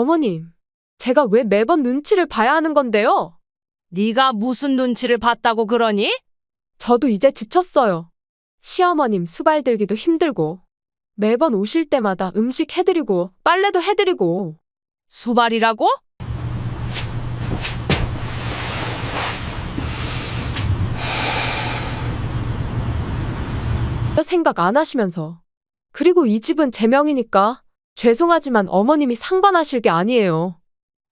어머님, 제가 왜 매번 눈치를 봐야 하는 건데요? 네가 무슨 눈치를 봤다고 그러니? 저도 이제 지쳤어요. 시어머님 수발 들기도 힘들고, 매번 오실 때마다 음식 해드리고, 빨래도 해드리고. 수발이라고? 생각 안 하시면서. 그리고 이 집은 제 명이니까 죄송하지만 어머님이 상관하실 게 아니에요.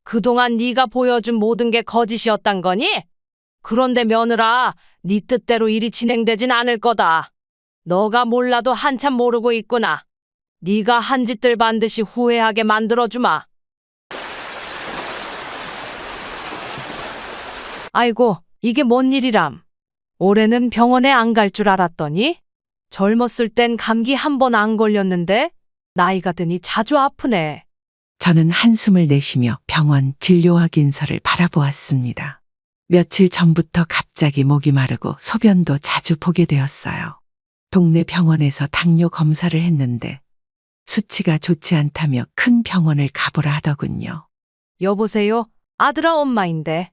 그동안 네가 보여준 모든 게 거짓이었단 거니? 그런데 며느라, 네 뜻대로 일이 진행되진 않을 거다. 너가 몰라도 한참 모르고 있구나. 네가 한 짓들 반드시 후회하게 만들어주마. 아이고, 이게 뭔 일이람. 올해는 병원에 안 갈 줄 알았더니 젊었을 땐 감기 한 번 안 걸렸는데 나이가 드니 자주 아프네. 저는 한숨을 내쉬며 병원 진료 확인서를 바라보았습니다. 며칠 전부터 갑자기 목이 마르고 소변도 자주 보게 되었어요. 동네 병원에서 당뇨 검사를 했는데 수치가 좋지 않다며 큰 병원을 가보라 하더군요. 여보세요? 아들아 엄마인데.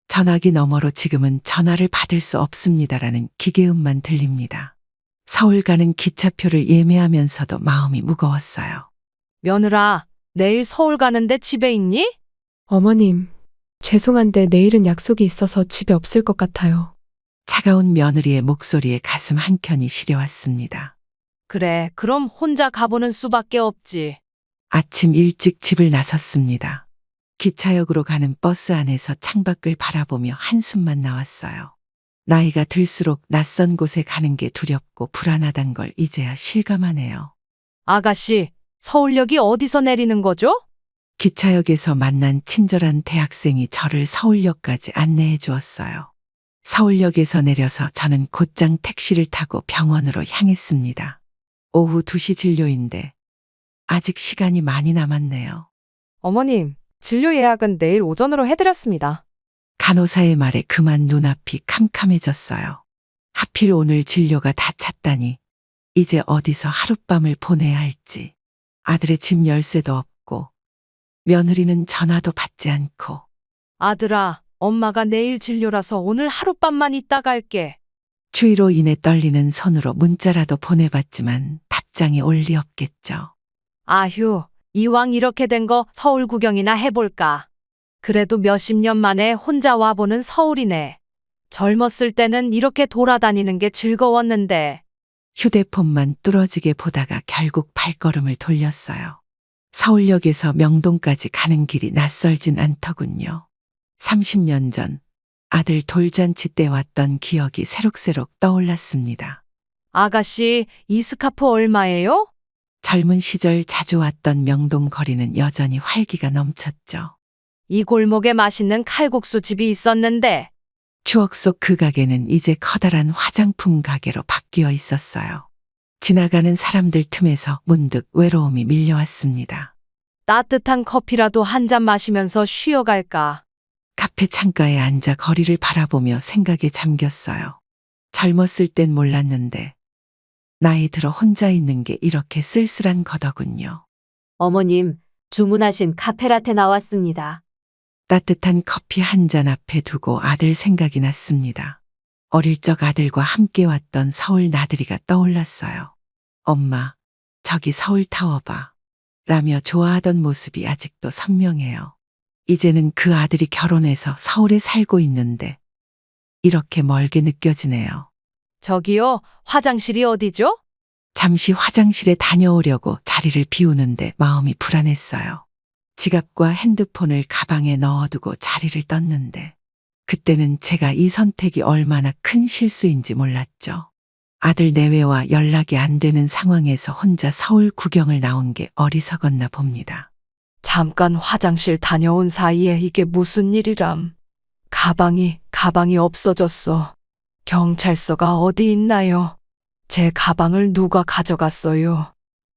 전화기 너머로 지금은 전화를 받을 수 없습니다라는 기계음만 들립니다. 서울 가는 기차표를 예매하면서도 마음이 무거웠어요. 며느라, 내일 서울 가는데 집에 있니? 어머님, 죄송한데 내일은 약속이 있어서 집에 없을 것 같아요. 차가운 며느리의 목소리에 가슴 한켠이 시려왔습니다. 그래, 그럼 혼자 가보는 수밖에 없지. 아침 일찍 집을 나섰습니다. 기차역으로 가는 버스 안에서 창밖을 바라보며 한숨만 나왔어요. 나이가 들수록 낯선 곳에 가는 게 두렵고 불안하단 걸 이제야 실감하네요. 아가씨, 서울역이 어디서 내리는 거죠? 기차역에서 만난 친절한 대학생이 저를 서울역까지 안내해 주었어요. 서울역에서 내려서 저는 곧장 택시를 타고 병원으로 향했습니다. 오후 2시 진료인데 아직 시간이 많이 남았네요. 어머님, 진료 예약은 내일 오전으로 해드렸습니다. 간호사의 말에 그만 눈앞이 캄캄해졌어요. 하필 오늘 진료가 다 찼다니 이제 어디서 하룻밤을 보내야 할지. 아들의 집 열쇠도 없고 며느리는 전화도 받지 않고. 아들아, 엄마가 내일 진료라서 오늘 하룻밤만 있다 갈게. 추위로 인해 떨리는 손으로 문자라도 보내봤지만 답장이 올 리 없겠죠. 아휴, 이왕 이렇게 된 거 서울 구경이나 해볼까. 그래도 몇십 년 만에 혼자 와보는 서울이네. 젊었을 때는 이렇게 돌아다니는 게 즐거웠는데. 휴대폰만 뚫어지게 보다가 결국 발걸음을 돌렸어요. 서울역에서 명동까지 가는 길이 낯설진 않더군요. 30년 전 아들 돌잔치 때 왔던 기억이 새록새록 떠올랐습니다. 아가씨, 이 스카프 얼마예요? 젊은 시절 자주 왔던 명동 거리는 여전히 활기가 넘쳤죠. 이 골목에 맛있는 칼국수 집이 있었는데. 추억 속 그 가게는 이제 커다란 화장품 가게로 바뀌어 있었어요. 지나가는 사람들 틈에서 문득 외로움이 밀려왔습니다. 따뜻한 커피라도 한 잔 마시면서 쉬어갈까. 카페 창가에 앉아 거리를 바라보며 생각에 잠겼어요. 젊었을 땐 몰랐는데 나이 들어 혼자 있는 게 이렇게 쓸쓸한 거더군요. 어머님, 주문하신 카페라테 나왔습니다. 따뜻한 커피 한 잔 앞에 두고 아들 생각이 났습니다. 어릴 적 아들과 함께 왔던 서울 나들이가 떠올랐어요. 엄마, 저기 서울타워 봐. 라며 좋아하던 모습이 아직도 선명해요. 이제는 그 아들이 결혼해서 서울에 살고 있는데 이렇게 멀게 느껴지네요. 저기요, 화장실이 어디죠? 잠시 화장실에 다녀오려고 자리를 비우는데 마음이 불안했어요. 지갑과 핸드폰을 가방에 넣어두고 자리를 떴는데 그때는 제가 이 선택이 얼마나 큰 실수인지 몰랐죠. 아들 내외와 연락이 안 되는 상황에서 혼자 서울 구경을 나온 게 어리석었나 봅니다. 잠깐 화장실 다녀온 사이에 이게 무슨 일이람. 가방이 없어졌어. 경찰서가 어디 있나요? 제 가방을 누가 가져갔어요?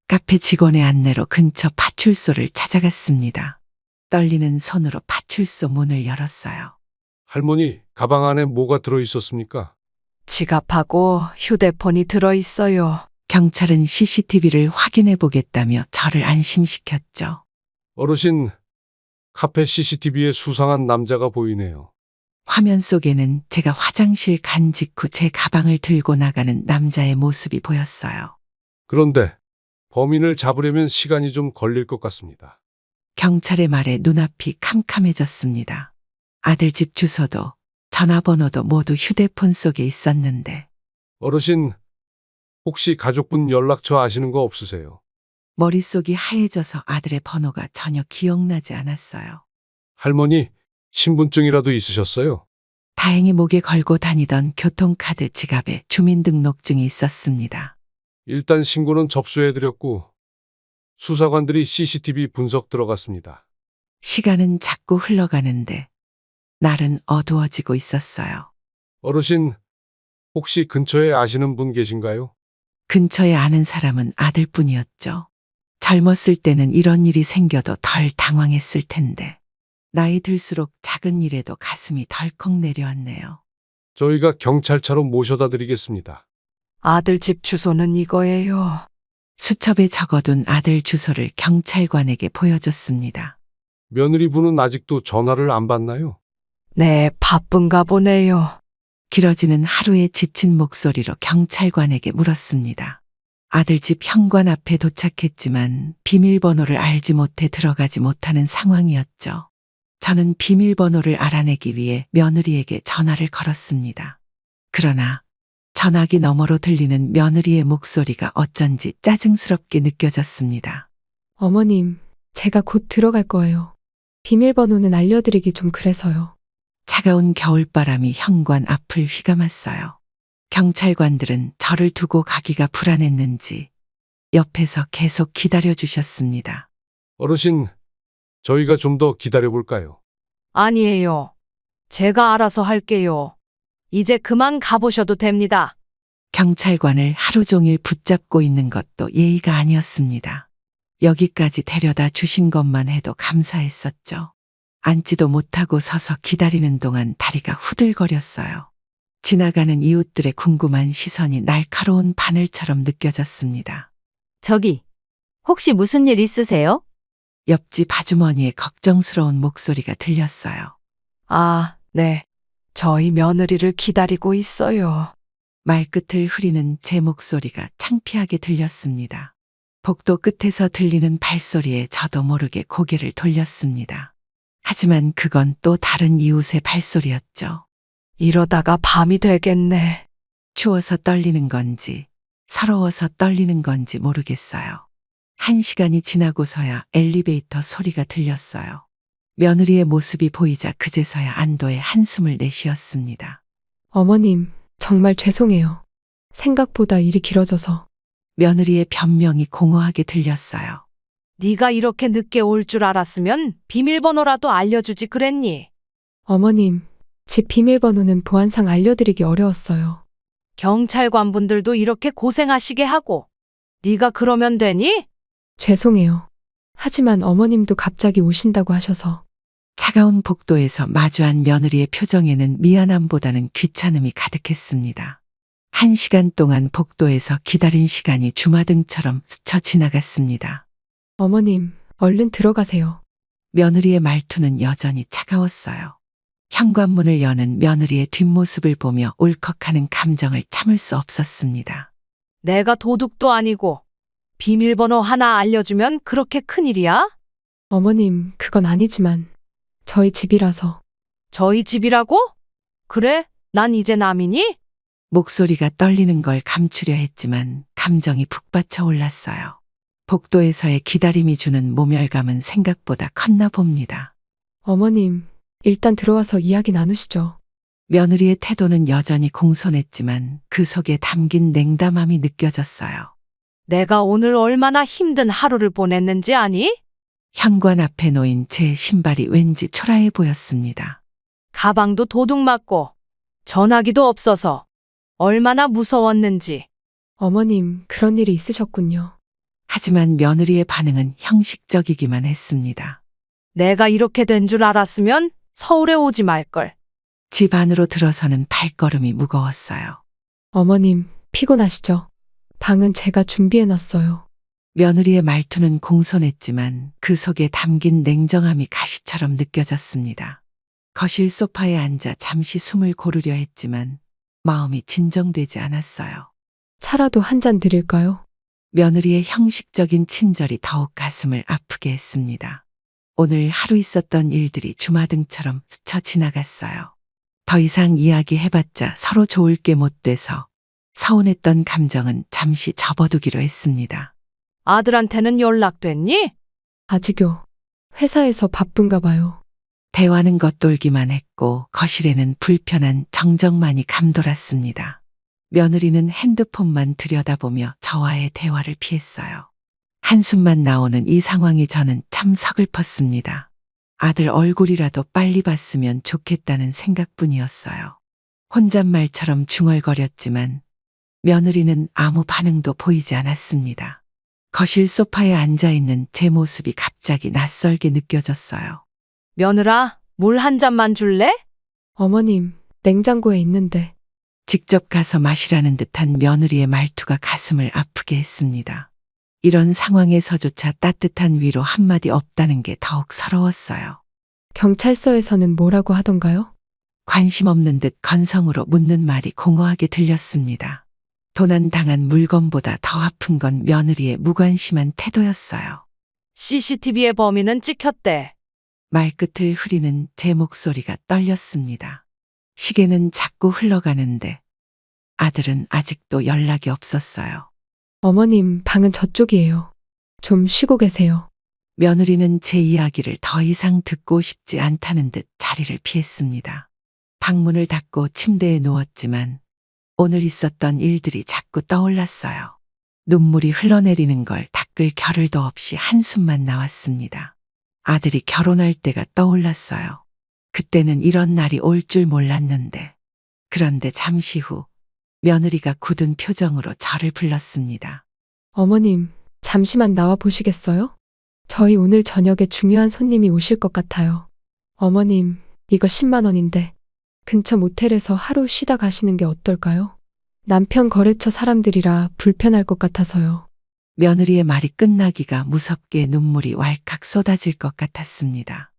카페 직원의 안내로 근처 파출소를 찾아갔습니다. 떨리는 손으로 파출소 문을 열었어요. 할머니, 가방 안에 뭐가 들어있었습니까? 지갑하고 휴대폰이 들어있어요. 경찰은 CCTV를 확인해 보겠다며 저를 안심시켰죠. 어르신, 카페 CCTV에 수상한 남자가 보이네요. 화면 속에는 제가 화장실 간 직후 제 가방을 들고 나가는 남자의 모습이 보였어요. 그런데 범인을 잡으려면 시간이 좀 걸릴 것 같습니다. 경찰의 말에 눈앞이 캄캄해졌습니다. 아들 집 주소도 전화번호도 모두 휴대폰 속에 있었는데 어르신, 혹시 가족분 연락처 아시는 거 없으세요? 머릿속이 하얘져서 아들의 번호가 전혀 기억나지 않았어요. 할머니, 신분증이라도 있으셨어요? 다행히 목에 걸고 다니던 교통카드 지갑에 주민등록증이 있었습니다. 일단 신고는 접수해드렸고 수사관들이 CCTV 분석 들어갔습니다. 시간은 자꾸 흘러가는데 날은 어두워지고 있었어요. 어르신, 혹시 근처에 아시는 분 계신가요? 근처에 아는 사람은 아들뿐이었죠. 젊었을 때는 이런 일이 생겨도 덜 당황했을 텐데 나이 들수록 작은 일에도 가슴이 덜컥 내려왔네요. 저희가 경찰차로 모셔다 드리겠습니다. 아들 집 주소는 이거예요. 수첩에 적어둔 아들 주소를 경찰관에게 보여줬습니다. 며느리분은 아직도 전화를 안 받나요? 네, 바쁜가 보네요. 길어지는 하루에 지친 목소리로 경찰관에게 물었습니다. 아들 집 현관 앞에 도착했지만 비밀번호를 알지 못해 들어가지 못하는 상황이었죠. 저는 비밀번호를 알아내기 위해 며느리에게 전화를 걸었습니다. 그러나 전화기 너머로 들리는 며느리의 목소리가 어쩐지 짜증스럽게 느껴졌습니다. 어머님, 제가 곧 들어갈 거예요. 비밀번호는 알려드리기 좀 그래서요. 차가운 겨울바람이 현관 앞을 휘감았어요. 경찰관들은 저를 두고 가기가 불안했는지 옆에서 계속 기다려주셨습니다. 어르신, 저희가 좀 더 기다려볼까요? 아니에요. 제가 알아서 할게요. 이제 그만 가보셔도 됩니다. 경찰관을 하루 종일 붙잡고 있는 것도 예의가 아니었습니다. 여기까지 데려다 주신 것만 해도 감사했었죠. 앉지도 못하고 서서 기다리는 동안 다리가 후들거렸어요. 지나가는 이웃들의 궁금한 시선이 날카로운 바늘처럼 느껴졌습니다. 저기, 혹시 무슨 일 있으세요? 옆집 아주머니의 걱정스러운 목소리가 들렸어요. 아, 네. 저희 며느리를 기다리고 있어요. 말끝을 흐리는 제 목소리가 창피하게 들렸습니다. 복도 끝에서 들리는 발소리에 저도 모르게 고개를 돌렸습니다. 하지만 그건 또 다른 이웃의 발소리였죠. 이러다가 밤이 되겠네. 추워서 떨리는 건지 서러워서 떨리는 건지 모르겠어요. 1시간이 지나고서야 엘리베이터 소리가 들렸어요. 며느리의 모습이 보이자 그제서야 안도의 한숨을 내쉬었습니다. 어머님, 정말 죄송해요. 생각보다 일이 길어져서. 며느리의 변명이 공허하게 들렸어요. 네가 이렇게 늦게 올 줄 알았으면 비밀번호라도 알려주지 그랬니? 어머님, 집 비밀번호는 보안상 알려드리기 어려웠어요. 경찰관분들도 이렇게 고생하시게 하고 네가 그러면 되니? 죄송해요. 하지만 어머님도 갑자기 오신다고 하셔서. 차가운 복도에서 마주한 며느리의 표정에는 미안함보다는 귀찮음이 가득했습니다. 1시간 동안 복도에서 기다린 시간이 주마등처럼 스쳐 지나갔습니다. 어머님, 얼른 들어가세요. 며느리의 말투는 여전히 차가웠어요. 현관문을 여는 며느리의 뒷모습을 보며 울컥하는 감정을 참을 수 없었습니다. 내가 도둑도 아니고 비밀번호 하나 알려주면 그렇게 큰일이야? 어머님, 그건 아니지만 저희 집이라서. 저희 집이라고? 그래? 난 이제 남이니? 목소리가 떨리는 걸 감추려 했지만 감정이 북받쳐 올랐어요. 복도에서의 기다림이 주는 모멸감은 생각보다 컸나 봅니다. 어머님, 일단 들어와서 이야기 나누시죠. 며느리의 태도는 여전히 공손했지만 그 속에 담긴 냉담함이 느껴졌어요. 내가 오늘 얼마나 힘든 하루를 보냈는지 아니? 현관 앞에 놓인 제 신발이 왠지 초라해 보였습니다. 가방도 도둑 맞고 전화기도 없어서 얼마나 무서웠는지. 어머님, 그런 일이 있으셨군요. 하지만 며느리의 반응은 형식적이기만 했습니다. 내가 이렇게 된 줄 알았으면 서울에 오지 말걸. 집 안으로 들어서는 발걸음이 무거웠어요. 어머님, 피곤하시죠? 방은 제가 준비해놨어요. 며느리의 말투는 공손했지만 그 속에 담긴 냉정함이 가시처럼 느껴졌습니다. 거실 소파에 앉아 잠시 숨을 고르려 했지만 마음이 진정되지 않았어요. 차라도 한 잔 드릴까요? 며느리의 형식적인 친절이 더욱 가슴을 아프게 했습니다. 오늘 하루 있었던 일들이 주마등처럼 스쳐 지나갔어요. 더 이상 이야기해봤자 서로 좋을 게 못 돼서 서운했던 감정은 잠시 접어두기로 했습니다. 아들한테는 연락됐니? 아직요. 회사에서 바쁜가 봐요. 대화는 겉돌기만 했고 거실에는 불편한 정적만이 감돌았습니다. 며느리는 핸드폰만 들여다보며 저와의 대화를 피했어요. 한숨만 나오는 이 상황이 저는 참 서글펐습니다. 아들 얼굴이라도 빨리 봤으면 좋겠다는 생각뿐이었어요. 혼잣말처럼 중얼거렸지만 며느리는 아무 반응도 보이지 않았습니다. 거실 소파에 앉아있는 제 모습이 갑자기 낯설게 느껴졌어요. 며느라, 물 한 잔만 줄래? 어머님, 냉장고에 있는데. 직접 가서 마시라는 듯한 며느리의 말투가 가슴을 아프게 했습니다. 이런 상황에서조차 따뜻한 위로 한마디 없다는 게 더욱 서러웠어요. 경찰서에서는 뭐라고 하던가요? 관심 없는 듯 건성으로 묻는 말이 공허하게 들렸습니다. 도난당한 물건보다 더 아픈 건 며느리의 무관심한 태도였어요. CCTV의 범인은 찍혔대. 말끝을 흐리는 제 목소리가 떨렸습니다. 시계는 자꾸 흘러가는데 아들은 아직도 연락이 없었어요. 어머님, 방은 저쪽이에요. 좀 쉬고 계세요. 며느리는 제 이야기를 더 이상 듣고 싶지 않다는 듯 자리를 피했습니다. 방문을 닫고 침대에 누웠지만 오늘 있었던 일들이 자꾸 떠올랐어요. 눈물이 흘러내리는 걸 닦을 겨를도 없이 한숨만 나왔습니다. 아들이 결혼할 때가 떠올랐어요. 그때는 이런 날이 올 줄 몰랐는데. 그런데 잠시 후 며느리가 굳은 표정으로 저를 불렀습니다. 어머님, 잠시만 나와 보시겠어요? 저희 오늘 저녁에 중요한 손님이 오실 것 같아요. 어머님, 이거 10만 원인데 근처 모텔에서 하루 쉬다 가시는 게 어떨까요? 남편 거래처 사람들이라 불편할 것 같아서요. 며느리의 말이 끝나기가 무섭게 눈물이 왈칵 쏟아질 것 같았습니다.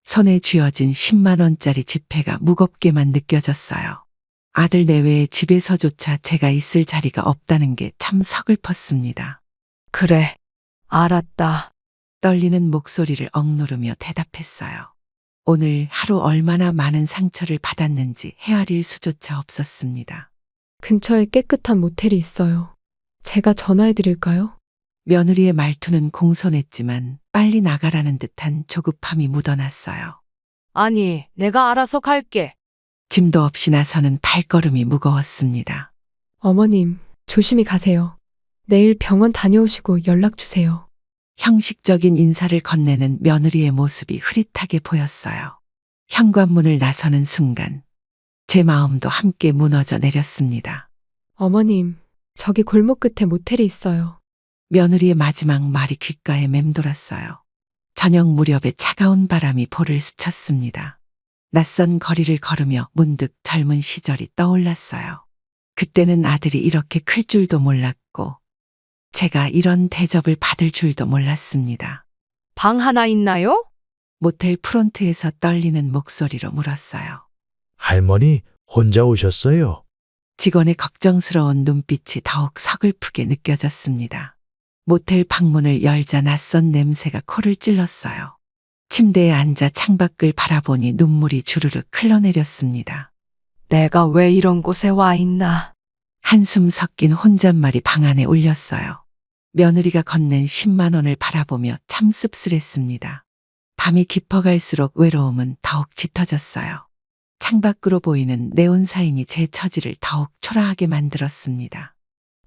손에 쥐어진 10만 원짜리 지폐가 무겁게만 느껴졌어요. 아들 내외의 집에서조차 제가 있을 자리가 없다는 게 참 서글펐습니다. 그래, 알았다. 떨리는 목소리를 억누르며 대답했어요. 오늘 하루 얼마나 많은 상처를 받았는지 헤아릴 수조차 없었습니다. 근처에 깨끗한 모텔이 있어요. 제가 전화해 드릴까요? 며느리의 말투는 공손했지만 빨리 나가라는 듯한 조급함이 묻어났어요. 아니, 내가 알아서 갈게. 짐도 없이 나서는 발걸음이 무거웠습니다. 어머님, 조심히 가세요. 내일 병원 다녀오시고 연락 주세요. 형식적인 인사를 건네는 며느리의 모습이 흐릿하게 보였어요. 현관문을 나서는 순간 제 마음도 함께 무너져 내렸습니다. 어머님, 저기 골목 끝에 모텔이 있어요. 며느리의 마지막 말이 귓가에 맴돌았어요. 저녁 무렵에 차가운 바람이 볼을 스쳤습니다. 낯선 거리를 걸으며 문득 젊은 시절이 떠올랐어요. 그때는 아들이 이렇게 클 줄도 몰랐고 제가 이런 대접을 받을 줄도 몰랐습니다. 방 하나 있나요? 모텔 프론트에서 떨리는 목소리로 물었어요. 할머니 혼자 오셨어요? 직원의 걱정스러운 눈빛이 더욱 서글프게 느껴졌습니다. 모텔 방문을 열자 낯선 냄새가 코를 찔렀어요. 침대에 앉아 창밖을 바라보니 눈물이 주르륵 흘러내렸습니다. 내가 왜 이런 곳에 와 있나? 한숨 섞인 혼잣말이 방 안에 울렸어요. 며느리가 건넨 10만 원을 바라보며 참 씁쓸했습니다. 밤이 깊어갈수록 외로움은 더욱 짙어졌어요. 창밖으로 보이는 네온 사인이 제 처지를 더욱 초라하게 만들었습니다.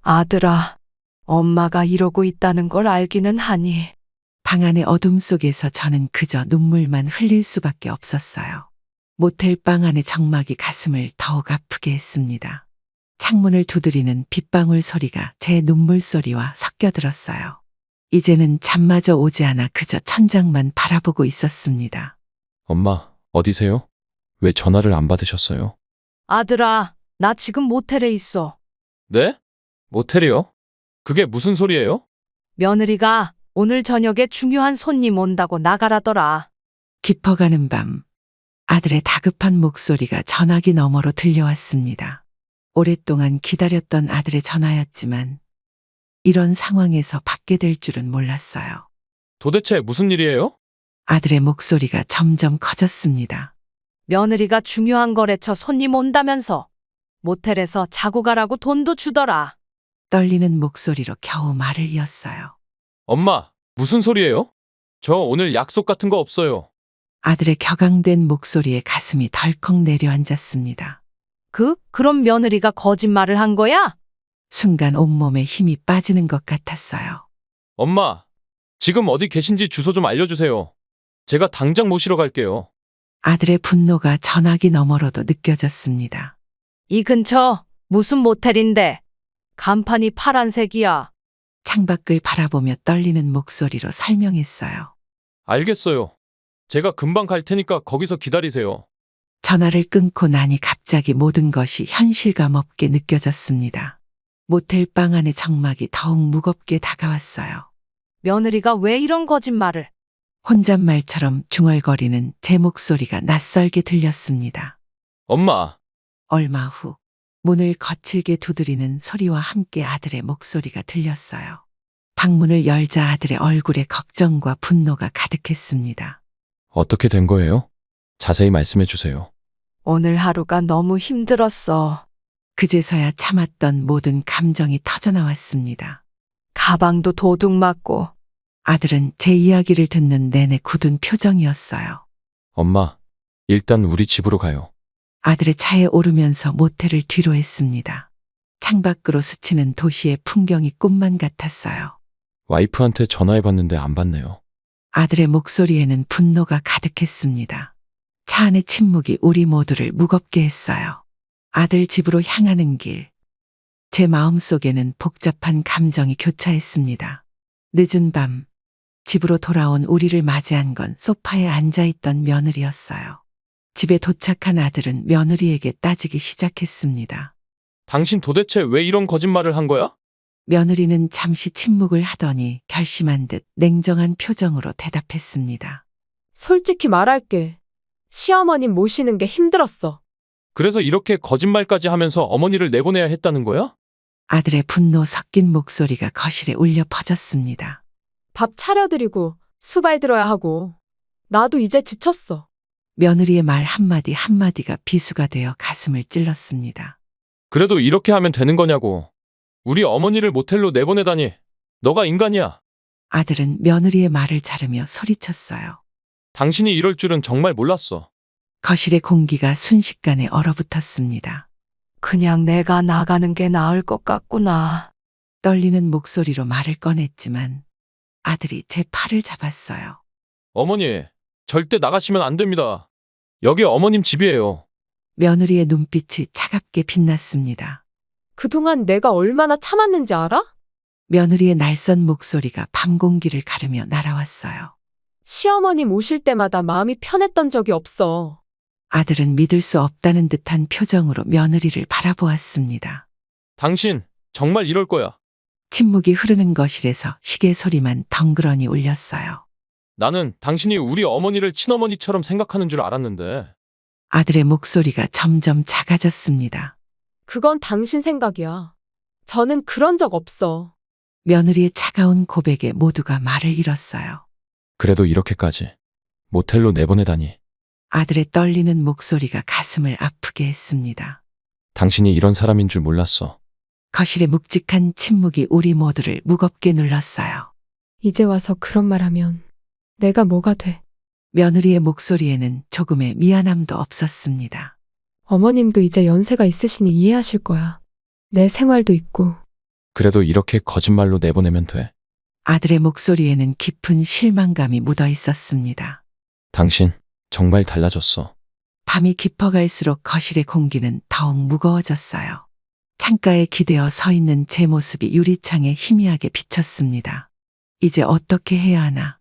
아들아, 엄마가 이러고 있다는 걸 알기는 하니. 방 안의 어둠 속에서 저는 그저 눈물만 흘릴 수밖에 없었어요. 모텔 방 안의 적막이 가슴을 더욱 아프게 했습니다. 창문을 두드리는 빗방울 소리가 제 눈물 소리와 섞여들었어요. 이제는 잠마저 오지 않아 그저 천장만 바라보고 있었습니다. 엄마, 어디세요? 왜 전화를 안 받으셨어요? 아들아, 나 지금 모텔에 있어. 네? 모텔이요? 그게 무슨 소리예요? 며느리가 오늘 저녁에 중요한 손님 온다고 나가라더라. 깊어가는 밤, 아들의 다급한 목소리가 전화기 너머로 들려왔습니다. 오랫동안 기다렸던 아들의 전화였지만 이런 상황에서 받게 될 줄은 몰랐어요. 도대체 무슨 일이에요? 아들의 목소리가 점점 커졌습니다. 며느리가 중요한 거래처 손님 온다면서 모텔에서 자고 가라고 돈도 주더라. 떨리는 목소리로 겨우 말을 이었어요. 엄마, 무슨 소리예요? 저 오늘 약속 같은 거 없어요. 아들의 격앙된 목소리에 가슴이 덜컥 내려앉았습니다. 그럼 며느리가 거짓말을 한 거야? 순간 온몸에 힘이 빠지는 것 같았어요. 엄마, 지금 어디 계신지 주소 좀 알려주세요. 제가 당장 모시러 갈게요. 아들의 분노가 전화기 너머로도 느껴졌습니다. 이 근처 무슨 모텔인데? 간판이 파란색이야. 창밖을 바라보며 떨리는 목소리로 설명했어요. 알겠어요. 제가 금방 갈 테니까 거기서 기다리세요. 전화를 끊고 나니 갑자기 모든 것이 현실감 없게 느껴졌습니다. 모텔 방 안의 정막이 더욱 무겁게 다가왔어요. 며느리가 왜 이런 거짓말을? 혼잣말처럼 중얼거리는 제 목소리가 낯설게 들렸습니다. 엄마, 얼마 후 문을 거칠게 두드리는 소리와 함께 아들의 목소리가 들렸어요. 방문을 열자 아들의 얼굴에 걱정과 분노가 가득했습니다. 어떻게 된 거예요? 자세히 말씀해 주세요. 오늘 하루가 너무 힘들었어. 그제서야 참았던 모든 감정이 터져나왔습니다. 가방도 도둑 맞고. 아들은 제 이야기를 듣는 내내 굳은 표정이었어요. 엄마, 일단 우리 집으로 가요. 아들의 차에 오르면서 모텔을 뒤로 했습니다. 창밖으로 스치는 도시의 풍경이 꿈만 같았어요. 와이프한테 전화해봤는데 안 받네요. 아들의 목소리에는 분노가 가득했습니다. 차 안의 침묵이 우리 모두를 무겁게 했어요. 아들 집으로 향하는 길. 제 마음속에는 복잡한 감정이 교차했습니다. 늦은 밤, 집으로 돌아온 우리를 맞이한 건 소파에 앉아있던 며느리였어요. 집에 도착한 아들은 며느리에게 따지기 시작했습니다. 당신 도대체 왜 이런 거짓말을 한 거야? 며느리는 잠시 침묵을 하더니 결심한 듯 냉정한 표정으로 대답했습니다. 솔직히 말할게. 시어머님 모시는 게 힘들었어. 그래서 이렇게 거짓말까지 하면서 어머니를 내보내야 했다는 거야? 아들의 분노 섞인 목소리가 거실에 울려 퍼졌습니다. 밥 차려드리고 수발 들어야 하고. 나도 이제 지쳤어. 며느리의 말 한마디 한마디가 비수가 되어 가슴을 찔렀습니다. 그래도 이렇게 하면 되는 거냐고. 우리 어머니를 모텔로 내보내다니. 너가 인간이야. 아들은 며느리의 말을 자르며 소리쳤어요. 당신이 이럴 줄은 정말 몰랐어. 거실의 공기가 순식간에 얼어붙었습니다. 그냥 내가 나가는 게 나을 것 같구나. 떨리는 목소리로 말을 꺼냈지만 아들이 제 팔을 잡았어요. 어머니, 절대 나가시면 안 됩니다. 여기 어머님 집이에요. 며느리의 눈빛이 차갑게 빛났습니다. 그동안 내가 얼마나 참았는지 알아? 며느리의 날선 목소리가 밤 공기를 가르며 날아왔어요. 시어머님 오실 때마다 마음이 편했던 적이 없어. 아들은 믿을 수 없다는 듯한 표정으로 며느리를 바라보았습니다. 당신, 정말 이럴 거야. 침묵이 흐르는 거실에서 시계 소리만 덩그러니 울렸어요. 나는 당신이 우리 어머니를 친어머니처럼 생각하는 줄 알았는데. 아들의 목소리가 점점 작아졌습니다. 그건 당신 생각이야. 저는 그런 적 없어. 며느리의 차가운 고백에 모두가 말을 잃었어요. 그래도 이렇게까지 모텔로 내보내다니. 아들의 떨리는 목소리가 가슴을 아프게 했습니다. 당신이 이런 사람인 줄 몰랐어. 거실의 묵직한 침묵이 우리 모두를 무겁게 눌렀어요. 이제 와서 그런 말 하면 내가 뭐가 돼? 며느리의 목소리에는 조금의 미안함도 없었습니다. 어머님도 이제 연세가 있으시니 이해하실 거야. 내 생활도 있고. 그래도 이렇게 거짓말로 내보내면 돼. 아들의 목소리에는 깊은 실망감이 묻어 있었습니다. 당신, 정말 달라졌어. 밤이 깊어갈수록 거실의 공기는 더욱 무거워졌어요. 창가에 기대어 서 있는 제 모습이 유리창에 희미하게 비쳤습니다. 이제 어떻게 해야 하나?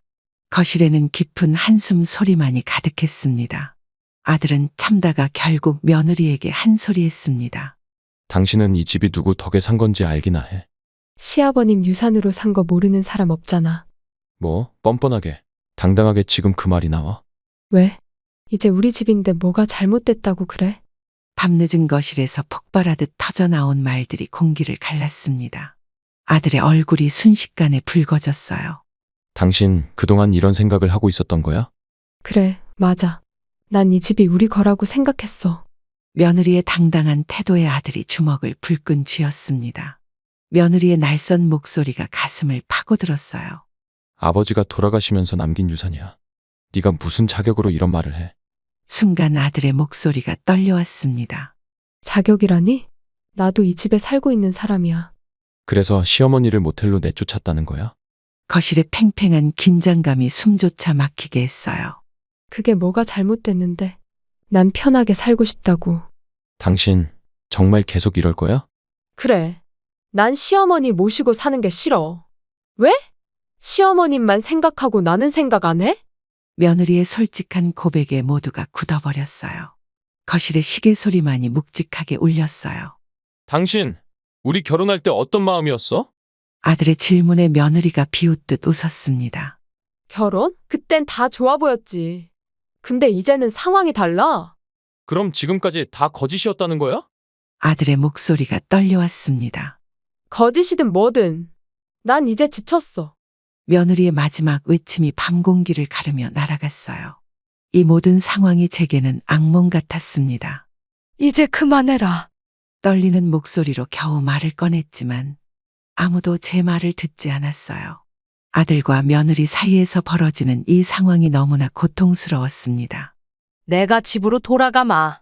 거실에는 깊은 한숨 소리만이 가득했습니다. 아들은 참다가 결국 며느리에게 한 소리 했습니다. 당신은 이 집이 누구 덕에 산 건지 알기나 해. 시아버님 유산으로 산 거 모르는 사람 없잖아. 뭐, 뻔뻔하게, 당당하게 지금 그 말이 나와? 왜? 이제 우리 집인데 뭐가 잘못됐다고 그래? 밤늦은 거실에서 폭발하듯 터져나온 말들이 공기를 갈랐습니다. 아들의 얼굴이 순식간에 붉어졌어요. 당신 그동안 이런 생각을 하고 있었던 거야? 그래, 맞아. 난 이 집이 우리 거라고 생각했어. 며느리의 당당한 태도에 아들이 주먹을 불끈 쥐었습니다. 며느리의 날선 목소리가 가슴을 파고들었어요. 아버지가 돌아가시면서 남긴 유산이야. 네가 무슨 자격으로 이런 말을 해? 순간 아들의 목소리가 떨려왔습니다. 자격이라니? 나도 이 집에 살고 있는 사람이야. 그래서 시어머니를 모텔로 내쫓았다는 거야? 거실에 팽팽한 긴장감이 숨조차 막히게 했어요. 그게 뭐가 잘못됐는데. 난 편하게 살고 싶다고. 당신 정말 계속 이럴 거야? 그래. 난 시어머니 모시고 사는 게 싫어. 왜? 시어머님만 생각하고 나는 생각 안 해? 며느리의 솔직한 고백에 모두가 굳어버렸어요. 거실의 시계 소리만이 묵직하게 울렸어요. 당신, 우리 결혼할 때 어떤 마음이었어? 아들의 질문에 며느리가 비웃듯 웃었습니다. 결혼? 그땐 다 좋아 보였지. 근데 이제는 상황이 달라. 그럼 지금까지 다 거짓이었다는 거야? 아들의 목소리가 떨려왔습니다. 거짓이든 뭐든. 난 이제 지쳤어. 며느리의 마지막 외침이 밤 공기를 가르며 날아갔어요. 이 모든 상황이 제게는 악몽 같았습니다. 이제 그만해라. 떨리는 목소리로 겨우 말을 꺼냈지만 아무도 제 말을 듣지 않았어요. 아들과 며느리 사이에서 벌어지는 이 상황이 너무나 고통스러웠습니다. 내가 집으로 돌아가마.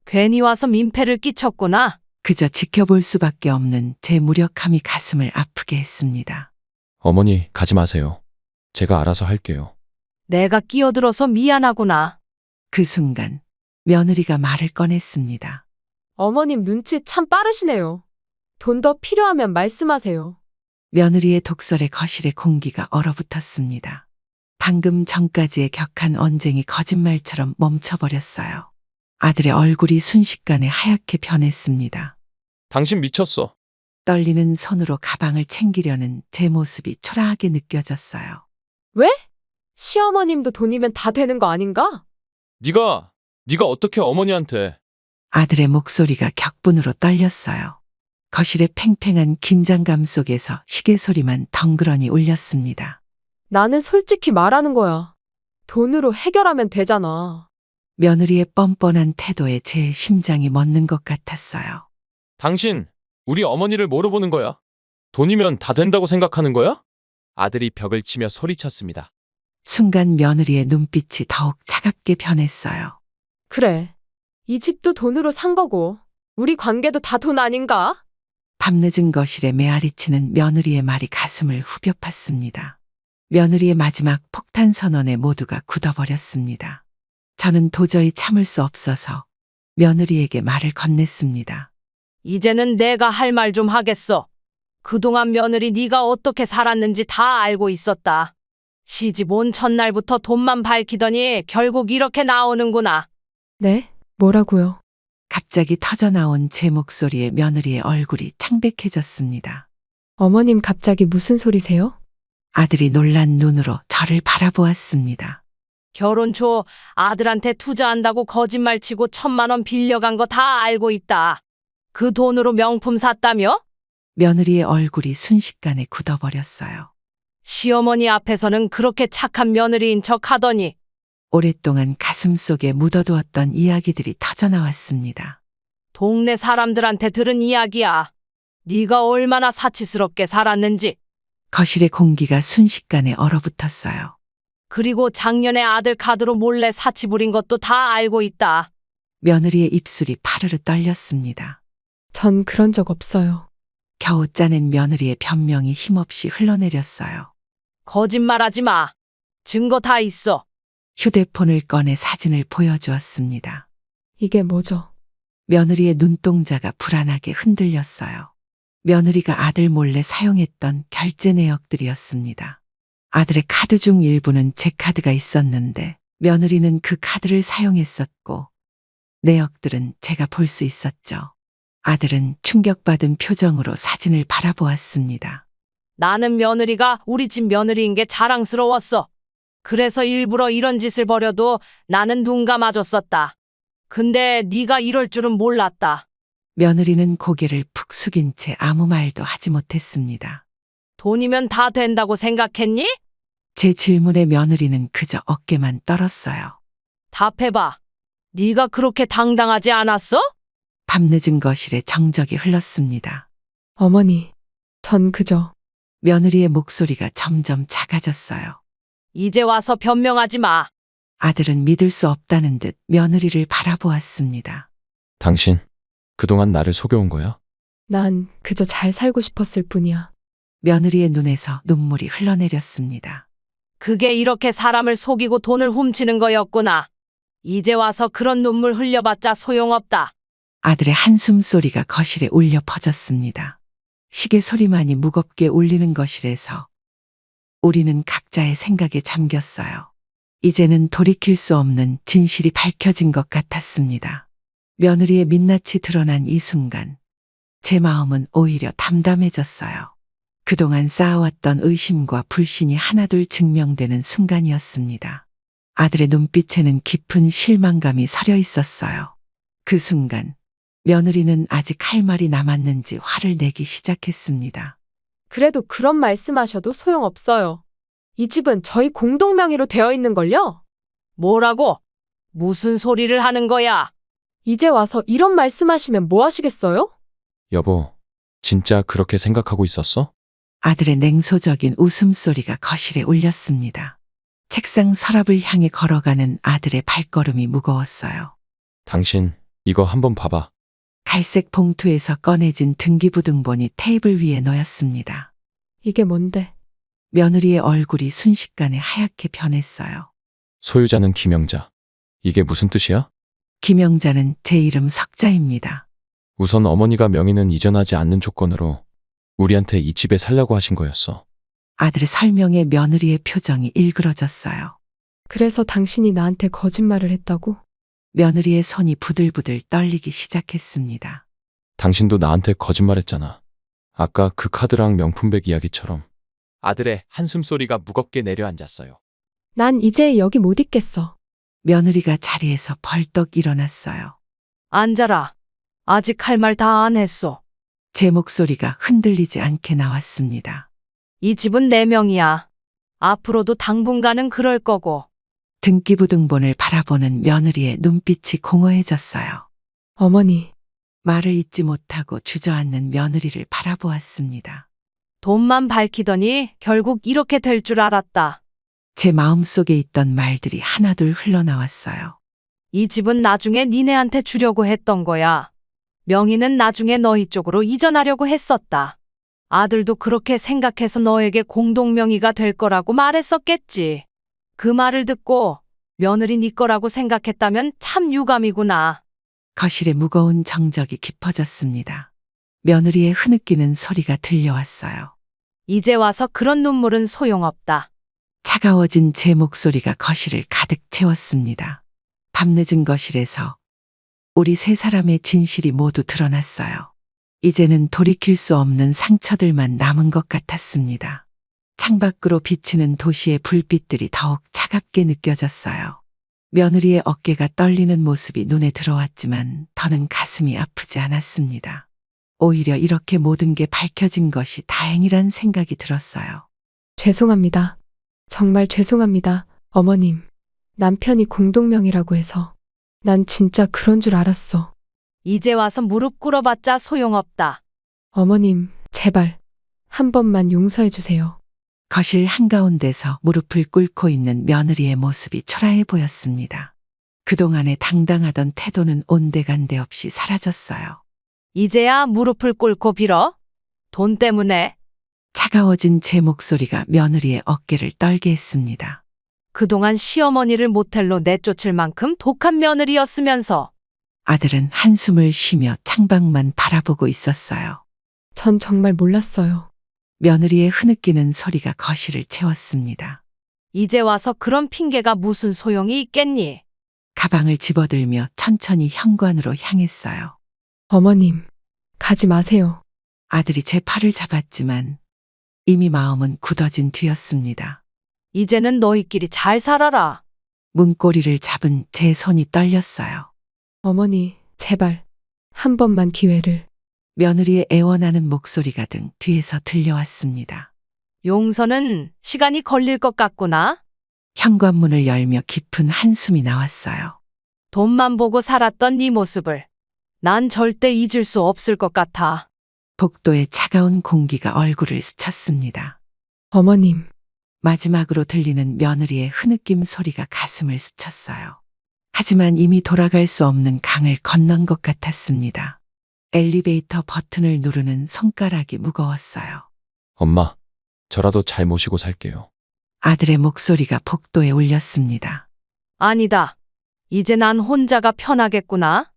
괜히 와서 민폐를 끼쳤구나. 그저 지켜볼 수밖에 없는 제 무력함이 가슴을 아프게 했습니다. 어머니, 가지 마세요. 제가 알아서 할게요. 내가 끼어들어서 미안하구나. 그 순간 며느리가 말을 꺼냈습니다. 어머님 눈치 참 빠르시네요. 돈 더 필요하면 말씀하세요. 며느리의 독설에 거실의 공기가 얼어붙었습니다. 방금 전까지의 격한 언쟁이 거짓말처럼 멈춰버렸어요. 아들의 얼굴이 순식간에 하얗게 변했습니다. 당신 미쳤어. 떨리는 손으로 가방을 챙기려는 제 모습이 초라하게 느껴졌어요. 왜? 시어머님도 돈이면 다 되는 거 아닌가? 네가 어떻게 어머니한테. 아들의 목소리가 격분으로 떨렸어요. 거실의 팽팽한 긴장감 속에서 시계 소리만 덩그러니 울렸습니다. 나는 솔직히 말하는 거야. 돈으로 해결하면 되잖아. 며느리의 뻔뻔한 태도에 제 심장이 멎는 것 같았어요. 당신, 우리 어머니를 뭐로 보는 거야? 돈이면 다 된다고 생각하는 거야? 아들이 벽을 치며 소리쳤습니다. 순간 며느리의 눈빛이 더욱 차갑게 변했어요. 그래. 이 집도 돈으로 산 거고, 우리 관계도 다 돈 아닌가? 밤늦은 거실에 메아리치는 며느리의 말이 가슴을 후벼 팠습니다. 며느리의 마지막 폭탄 선언에 모두가 굳어버렸습니다. 저는 도저히 참을 수 없어서 며느리에게 말을 건넸습니다. 이제는 내가 할 말 좀 하겠어. 그동안 며느리 네가 어떻게 살았는지 다 알고 있었다. 시집 온 첫날부터 돈만 밝히더니 결국 이렇게 나오는구나. 네? 뭐라고요? 갑자기 터져나온 제 목소리에 며느리의 얼굴이 창백해졌습니다. 어머님 갑자기 무슨 소리세요? 아들이 놀란 눈으로 저를 바라보았습니다. 결혼 초 아들한테 투자한다고 거짓말치고 1,000만 원 빌려간 거 다 알고 있다. 그 돈으로 명품 샀다며? 며느리의 얼굴이 순식간에 굳어버렸어요. 시어머니 앞에서는 그렇게 착한 며느리인 척 하더니 오랫동안 가슴속에 묻어두었던 이야기들이 터져나왔습니다. 동네 사람들한테 들은 이야기야. 네가 얼마나 사치스럽게 살았는지. 거실의 공기가 순식간에 얼어붙었어요. 그리고 작년에 아들 카드로 몰래 사치 부린 것도 다 알고 있다. 며느리의 입술이 파르르 떨렸습니다. 전 그런 적 없어요. 겨우 짜낸 며느리의 변명이 힘없이 흘러내렸어요. 거짓말하지 마. 증거 다 있어. 휴대폰을 꺼내 사진을 보여주었습니다. 이게 뭐죠? 며느리의 눈동자가 불안하게 흔들렸어요. 며느리가 아들 몰래 사용했던 결제 내역들이었습니다. 아들의 카드 중 일부는 제 카드가 있었는데 며느리는 그 카드를 사용했었고 내역들은 제가 볼 수 있었죠. 아들은 충격받은 표정으로 사진을 바라보았습니다. 나는 며느리가 우리 집 며느리인 게 자랑스러웠어. 그래서 일부러 이런 짓을 벌여도 나는 눈 감아줬었다. 근데 네가 이럴 줄은 몰랐다. 며느리는 고개를 푹 숙인 채 아무 말도 하지 못했습니다. 돈이면 다 된다고 생각했니? 제 질문에 며느리는 그저 어깨만 떨었어요. 답해봐. 네가 그렇게 당당하지 않았어? 밤늦은 거실에 정적이 흘렀습니다. 어머니, 전 그저 며느리의 목소리가 점점 작아졌어요. 이제 와서 변명하지 마. 아들은 믿을 수 없다는 듯 며느리를 바라보았습니다. 당신, 그동안 나를 속여온 거야? 난 그저 잘 살고 싶었을 뿐이야. 며느리의 눈에서 눈물이 흘러내렸습니다. 그게 이렇게 사람을 속이고 돈을 훔치는 거였구나. 이제 와서 그런 눈물 흘려봤자 소용없다. 아들의 한숨 소리가 거실에 울려 퍼졌습니다. 시계 소리만이 무겁게 울리는 거실에서 우리는 각자의 생각에 잠겼어요. 이제는 돌이킬 수 없는 진실이 밝혀진 것 같았습니다. 며느리의 민낯이 드러난 이 순간, 제 마음은 오히려 담담해졌어요. 그동안 쌓아왔던 의심과 불신이 하나둘 증명되는 순간이었습니다. 아들의 눈빛에는 깊은 실망감이 서려 있었어요. 그 순간, 며느리는 아직 할 말이 남았는지 화를 내기 시작했습니다. 그래도 그런 말씀하셔도 소용없어요. 이 집은 저희 공동 명의로 되어 있는걸요? 뭐라고? 무슨 소리를 하는 거야? 이제 와서 이런 말씀하시면 뭐 하시겠어요? 여보, 진짜 그렇게 생각하고 있었어? 아들의 냉소적인 웃음소리가 거실에 울렸습니다. 책상 서랍을 향해 걸어가는 아들의 발걸음이 무거웠어요. 당신, 이거 한번 봐봐. 갈색 봉투에서 꺼내진 등기부등본이 테이블 위에 놓였습니다. 이게 뭔데? 며느리의 얼굴이 순식간에 하얗게 변했어요. 소유자는 김영자. 이게 무슨 뜻이야? 김영자는 제 이름 석자입니다. 우선 어머니가 명의는 이전하지 않는 조건으로 우리한테 이 집에 살려고 하신 거였어. 아들의 설명에 며느리의 표정이 일그러졌어요. 그래서 당신이 나한테 거짓말을 했다고? 며느리의 손이 부들부들 떨리기 시작했습니다. 당신도 나한테 거짓말했잖아. 아까 그 카드랑 명품백 이야기처럼. 아들의 한숨소리가 무겁게 내려앉았어요. 난 이제 여기 못 있겠어. 며느리가 자리에서 벌떡 일어났어요. 앉아라. 아직 할 말 다 안 했어. 제 목소리가 흔들리지 않게 나왔습니다. 이 집은 내 명이야. 앞으로도 당분간은 그럴 거고. 등기부등본을 바라보는 며느리의 눈빛이 공허해졌어요. 어머니, 말을 잇지 못하고 주저앉는 며느리를 바라보았습니다. 돈만 밝히더니 결국 이렇게 될 줄 알았다. 제 마음속에 있던 말들이 하나둘 흘러나왔어요. 이 집은 나중에 니네한테 주려고 했던 거야. 명의는 나중에 너희 쪽으로 이전하려고 했었다. 아들도 그렇게 생각해서 너에게 공동명의가 될 거라고 말했었겠지. 그 말을 듣고 며느리 네 거라고 생각했다면 참 유감이구나. 거실에 무거운 정적이 깊어졌습니다. 며느리의 흐느끼는 소리가 들려왔어요. 이제 와서 그런 눈물은 소용없다. 차가워진 제 목소리가 거실을 가득 채웠습니다. 밤늦은 거실에서 우리 세 사람의 진실이 모두 드러났어요. 이제는 돌이킬 수 없는 상처들만 남은 것 같았습니다. 창밖으로 비치는 도시의 불빛들이 더욱 차갑게 느껴졌어요. 며느리의 어깨가 떨리는 모습이 눈에 들어왔지만 더는 가슴이 아프지 않았습니다. 오히려 이렇게 모든 게 밝혀진 것이 다행이란 생각이 들었어요. 죄송합니다. 정말 죄송합니다, 어머님. 남편이 공동명의라고 해서. 난 진짜 그런 줄 알았어. 이제 와서 무릎 꿇어봤자 소용없다. 어머님, 제발 한 번만 용서해 주세요. 거실 한가운데서 무릎을 꿇고 있는 며느리의 모습이 초라해 보였습니다. 그동안의 당당하던 태도는 온데간데 없이 사라졌어요. 이제야 무릎을 꿇고 빌어? 돈 때문에? 차가워진 제 목소리가 며느리의 어깨를 떨게 했습니다. 그동안 시어머니를 모텔로 내쫓을 만큼 독한 며느리였으면서. 아들은 한숨을 쉬며 창밖만 바라보고 있었어요. 전 정말 몰랐어요. 며느리의 흐느끼는 소리가 거실을 채웠습니다. 이제 와서 그런 핑계가 무슨 소용이 있겠니? 가방을 집어들며 천천히 현관으로 향했어요. 어머님, 가지 마세요. 아들이 제 팔을 잡았지만 이미 마음은 굳어진 뒤였습니다. 이제는 너희끼리 잘 살아라. 문고리를 잡은 제 손이 떨렸어요. 어머니, 제발. 한 번만 기회를. 며느리의 애원하는 목소리가 등 뒤에서 들려왔습니다. 용서는 시간이 걸릴 것 같구나. 현관문을 열며 깊은 한숨이 나왔어요. 돈만 보고 살았던 네 모습을 난 절대 잊을 수 없을 것 같아. 복도의 차가운 공기가 얼굴을 스쳤습니다. 어머님, 마지막으로 들리는 며느리의 흐느낌 소리가 가슴을 스쳤어요. 하지만 이미 돌아갈 수 없는 강을 건넌 것 같았습니다. 엘리베이터 버튼을 누르는 손가락이 무거웠어요. 엄마, 저라도 잘 모시고 살게요. 아들의 목소리가 복도에 울렸습니다. 아니다. 이제 난 혼자가 편하겠구나.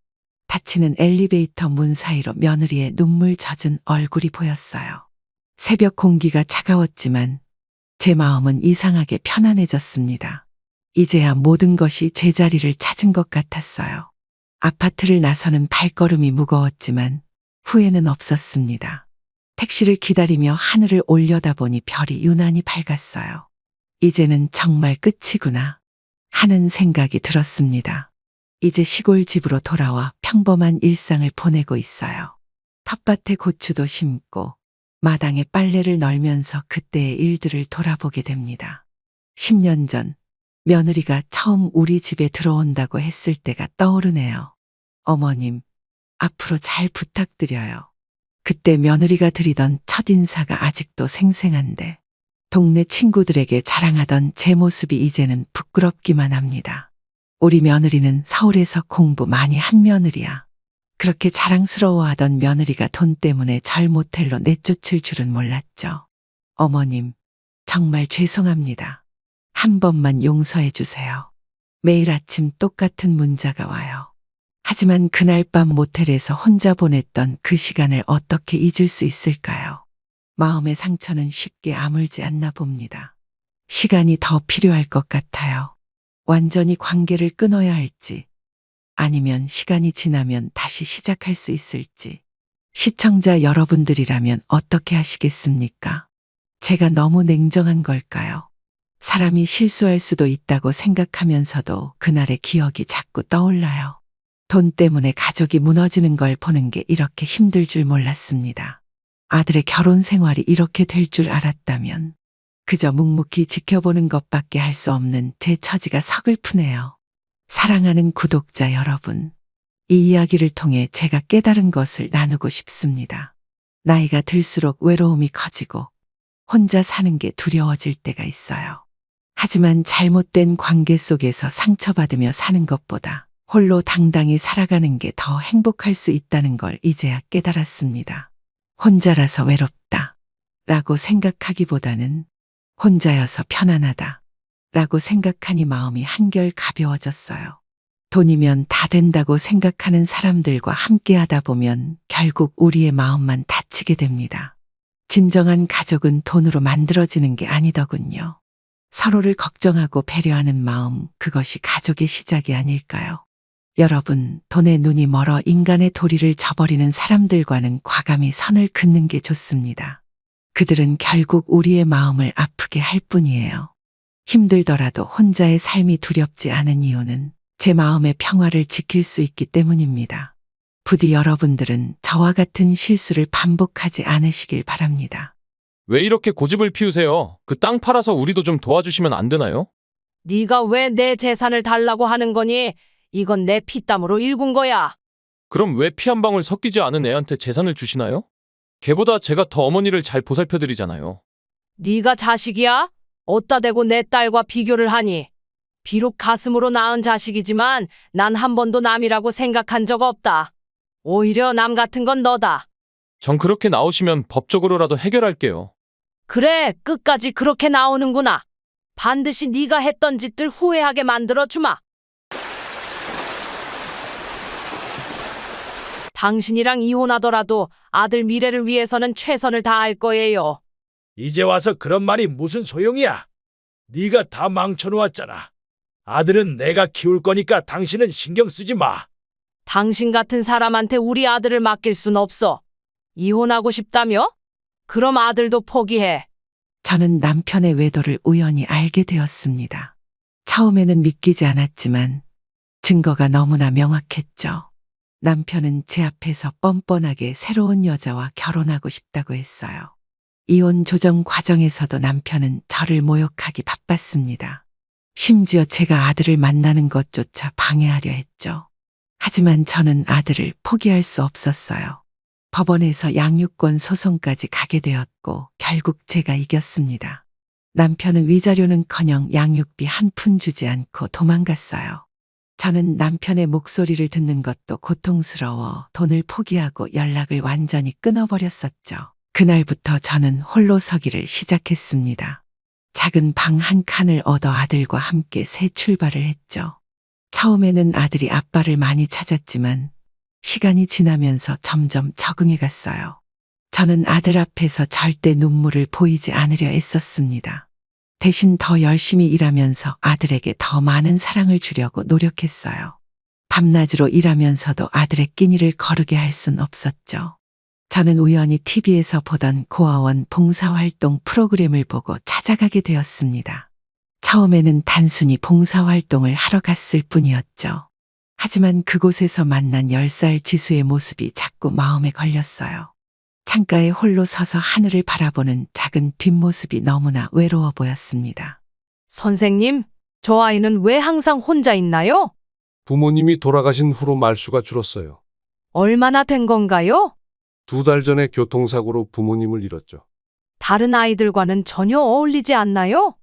닫히는 엘리베이터 문 사이로 며느리의 눈물 젖은 얼굴이 보였어요. 새벽 공기가 차가웠지만 제 마음은 이상하게 편안해졌습니다. 이제야 모든 것이 제자리를 찾은 것 같았어요. 아파트를 나서는 발걸음이 무거웠지만 후회는 없었습니다. 택시를 기다리며 하늘을 올려다보니 별이 유난히 밝았어요. 이제는 정말 끝이구나 하는 생각이 들었습니다. 이제 시골 집으로 돌아와 평범한 일상을 보내고 있어요. 텃밭에 고추도 심고 마당에 빨래를 널면서 그때의 일들을 돌아보게 됩니다. 10년 전 며느리가 처음 우리 집에 들어온다고 했을 때가 떠오르네요. 어머님, 앞으로 잘 부탁드려요. 그때 며느리가 드리던 첫인사가 아직도 생생한데 동네 친구들에게 자랑하던 제 모습이 이제는 부끄럽기만 합니다. 우리 며느리는 서울에서 공부 많이 한 며느리야. 그렇게 자랑스러워하던 며느리가 돈 때문에 절 모텔로 내쫓을 줄은 몰랐죠. 어머님, 정말 죄송합니다. 한 번만 용서해 주세요. 매일 아침 똑같은 문자가 와요. 하지만 그날 밤 모텔에서 혼자 보냈던 그 시간을 어떻게 잊을 수 있을까요? 마음의 상처는 쉽게 아물지 않나 봅니다. 시간이 더 필요할 것 같아요. 완전히 관계를 끊어야 할지, 아니면 시간이 지나면 다시 시작할 수 있을지. 시청자 여러분들이라면 어떻게 하시겠습니까? 제가 너무 냉정한 걸까요? 사람이 실수할 수도 있다고 생각하면서도 그날의 기억이 자꾸 떠올라요. 돈 때문에 가족이 무너지는 걸 보는 게 이렇게 힘들 줄 몰랐습니다. 아들의 결혼 생활이 이렇게 될 줄 알았다면 그저 묵묵히 지켜보는 것밖에 할 수 없는 제 처지가 서글프네요. 사랑하는 구독자 여러분, 이 이야기를 통해 제가 깨달은 것을 나누고 싶습니다. 나이가 들수록 외로움이 커지고 혼자 사는 게 두려워질 때가 있어요. 하지만 잘못된 관계 속에서 상처받으며 사는 것보다 홀로 당당히 살아가는 게 더 행복할 수 있다는 걸 이제야 깨달았습니다. 혼자라서 외롭다 라고 생각하기보다는 혼자여서 편안하다 라고 생각하니 마음이 한결 가벼워졌어요. 돈이면 다 된다고 생각하는 사람들과 함께 하다 보면 결국 우리의 마음만 다치게 됩니다. 진정한 가족은 돈으로 만들어지는 게 아니더군요. 서로를 걱정하고 배려하는 마음, 그것이 가족의 시작이 아닐까요? 여러분, 돈에 눈이 멀어 인간의 도리를 저버리는 사람들과는 과감히 선을 긋는 게 좋습니다. 그들은 결국 우리의 마음을 아프게 할 뿐이에요. 힘들더라도 혼자의 삶이 두렵지 않은 이유는 제 마음의 평화를 지킬 수 있기 때문입니다. 부디 여러분들은 저와 같은 실수를 반복하지 않으시길 바랍니다. 왜 이렇게 고집을 피우세요? 그 땅 팔아서 우리도 좀 도와주시면 안 되나요? 네가 왜 내 재산을 달라고 하는 거니? 이건 내 피땀으로 일군 거야. 그럼 왜 피 한 방울 섞이지 않은 애한테 재산을 주시나요? 걔보다 제가 더 어머니를 잘 보살펴드리잖아요. 네가 자식이야? 어따 대고 내 딸과 비교를 하니? 비록 가슴으로 낳은 자식이지만 난 한 번도 남이라고 생각한 적 없다. 오히려 남 같은 건 너다. 전 그렇게 나오시면 법적으로라도 해결할게요. 그래, 끝까지 그렇게 나오는구나. 반드시 네가 했던 짓들 후회하게 만들어주마. 당신이랑 이혼하더라도 아들 미래를 위해서는 최선을 다할 거예요. 이제 와서 그런 말이 무슨 소용이야? 네가 다 망쳐놓았잖아. 아들은 내가 키울 거니까 당신은 신경 쓰지 마. 당신 같은 사람한테 우리 아들을 맡길 순 없어. 이혼하고 싶다며? 그럼 아들도 포기해. 저는 남편의 외도를 우연히 알게 되었습니다. 처음에는 믿기지 않았지만 증거가 너무나 명확했죠. 남편은 제 앞에서 뻔뻔하게 새로운 여자와 결혼하고 싶다고 했어요. 이혼 조정 과정에서도 남편은 저를 모욕하기 바빴습니다. 심지어 제가 아들을 만나는 것조차 방해하려 했죠. 하지만 저는 아들을 포기할 수 없었어요. 법원에서 양육권 소송까지 가게 되었고 결국 제가 이겼습니다. 남편은 위자료는커녕 양육비 한 푼 주지 않고 도망갔어요. 저는 남편의 목소리를 듣는 것도 고통스러워 돈을 포기하고 연락을 완전히 끊어버렸었죠. 그날부터 저는 홀로 서기를 시작했습니다. 작은 방 한 칸을 얻어 아들과 함께 새 출발을 했죠. 처음에는 아들이 아빠를 많이 찾았지만 시간이 지나면서 점점 적응해 갔어요. 저는 아들 앞에서 절대 눈물을 보이지 않으려 애썼습니다. 대신 더 열심히 일하면서 아들에게 더 많은 사랑을 주려고 노력했어요. 밤낮으로 일하면서도 아들의 끼니를 거르게 할 순 없었죠. 저는 우연히 TV에서 보던 고아원 봉사활동 프로그램을 보고 찾아가게 되었습니다. 처음에는 단순히 봉사활동을 하러 갔을 뿐이었죠. 하지만 그곳에서 만난 10살 지수의 모습이 자꾸 마음에 걸렸어요. 창가에 홀로 서서 하늘을 바라보는 작은 뒷모습이 너무나 외로워 보였습니다. 선생님, 저 아이는 왜 항상 혼자 있나요? 부모님이 돌아가신 후로 말수가 줄었어요. 얼마나 된 건가요? 2달 전에 교통사고로 부모님을 잃었죠. 다른 아이들과는 전혀 어울리지 않나요?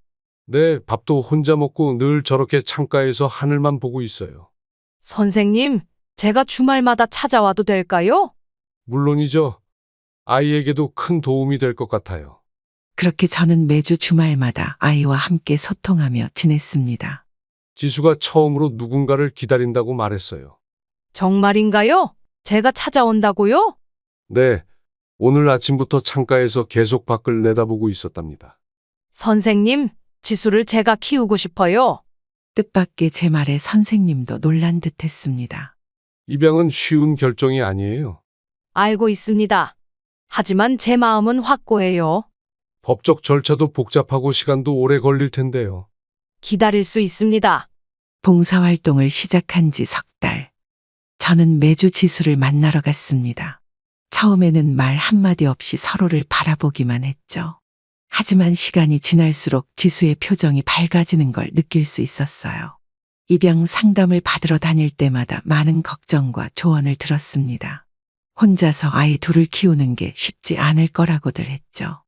네, 밥도 혼자 먹고 늘 저렇게 창가에서 하늘만 보고 있어요. 선생님, 제가 주말마다 찾아와도 될까요? 물론이죠. 아이에게도 큰 도움이 될 것 같아요. 그렇게 저는 매주 주말마다 아이와 함께 소통하며 지냈습니다. 지수가 처음으로 누군가를 기다린다고 말했어요. 정말인가요? 제가 찾아온다고요? 네, 오늘 아침부터 창가에서 계속 밖을 내다보고 있었답니다. 선생님, 지수를 제가 키우고 싶어요. 뜻밖의 제 말에 선생님도 놀란 듯 했습니다. 입양은 쉬운 결정이 아니에요. 알고 있습니다. 하지만 제 마음은 확고해요. 법적 절차도 복잡하고 시간도 오래 걸릴 텐데요. 기다릴 수 있습니다. 봉사활동을 시작한 지 석 달. 저는 매주 지수를 만나러 갔습니다. 처음에는 말 한마디 없이 서로를 바라보기만 했죠. 하지만 시간이 지날수록 지수의 표정이 밝아지는 걸 느낄 수 있었어요. 입양 상담을 받으러 다닐 때마다 많은 걱정과 조언을 들었습니다. 혼자서 아이 둘을 키우는 게 쉽지 않을 거라고들 했죠.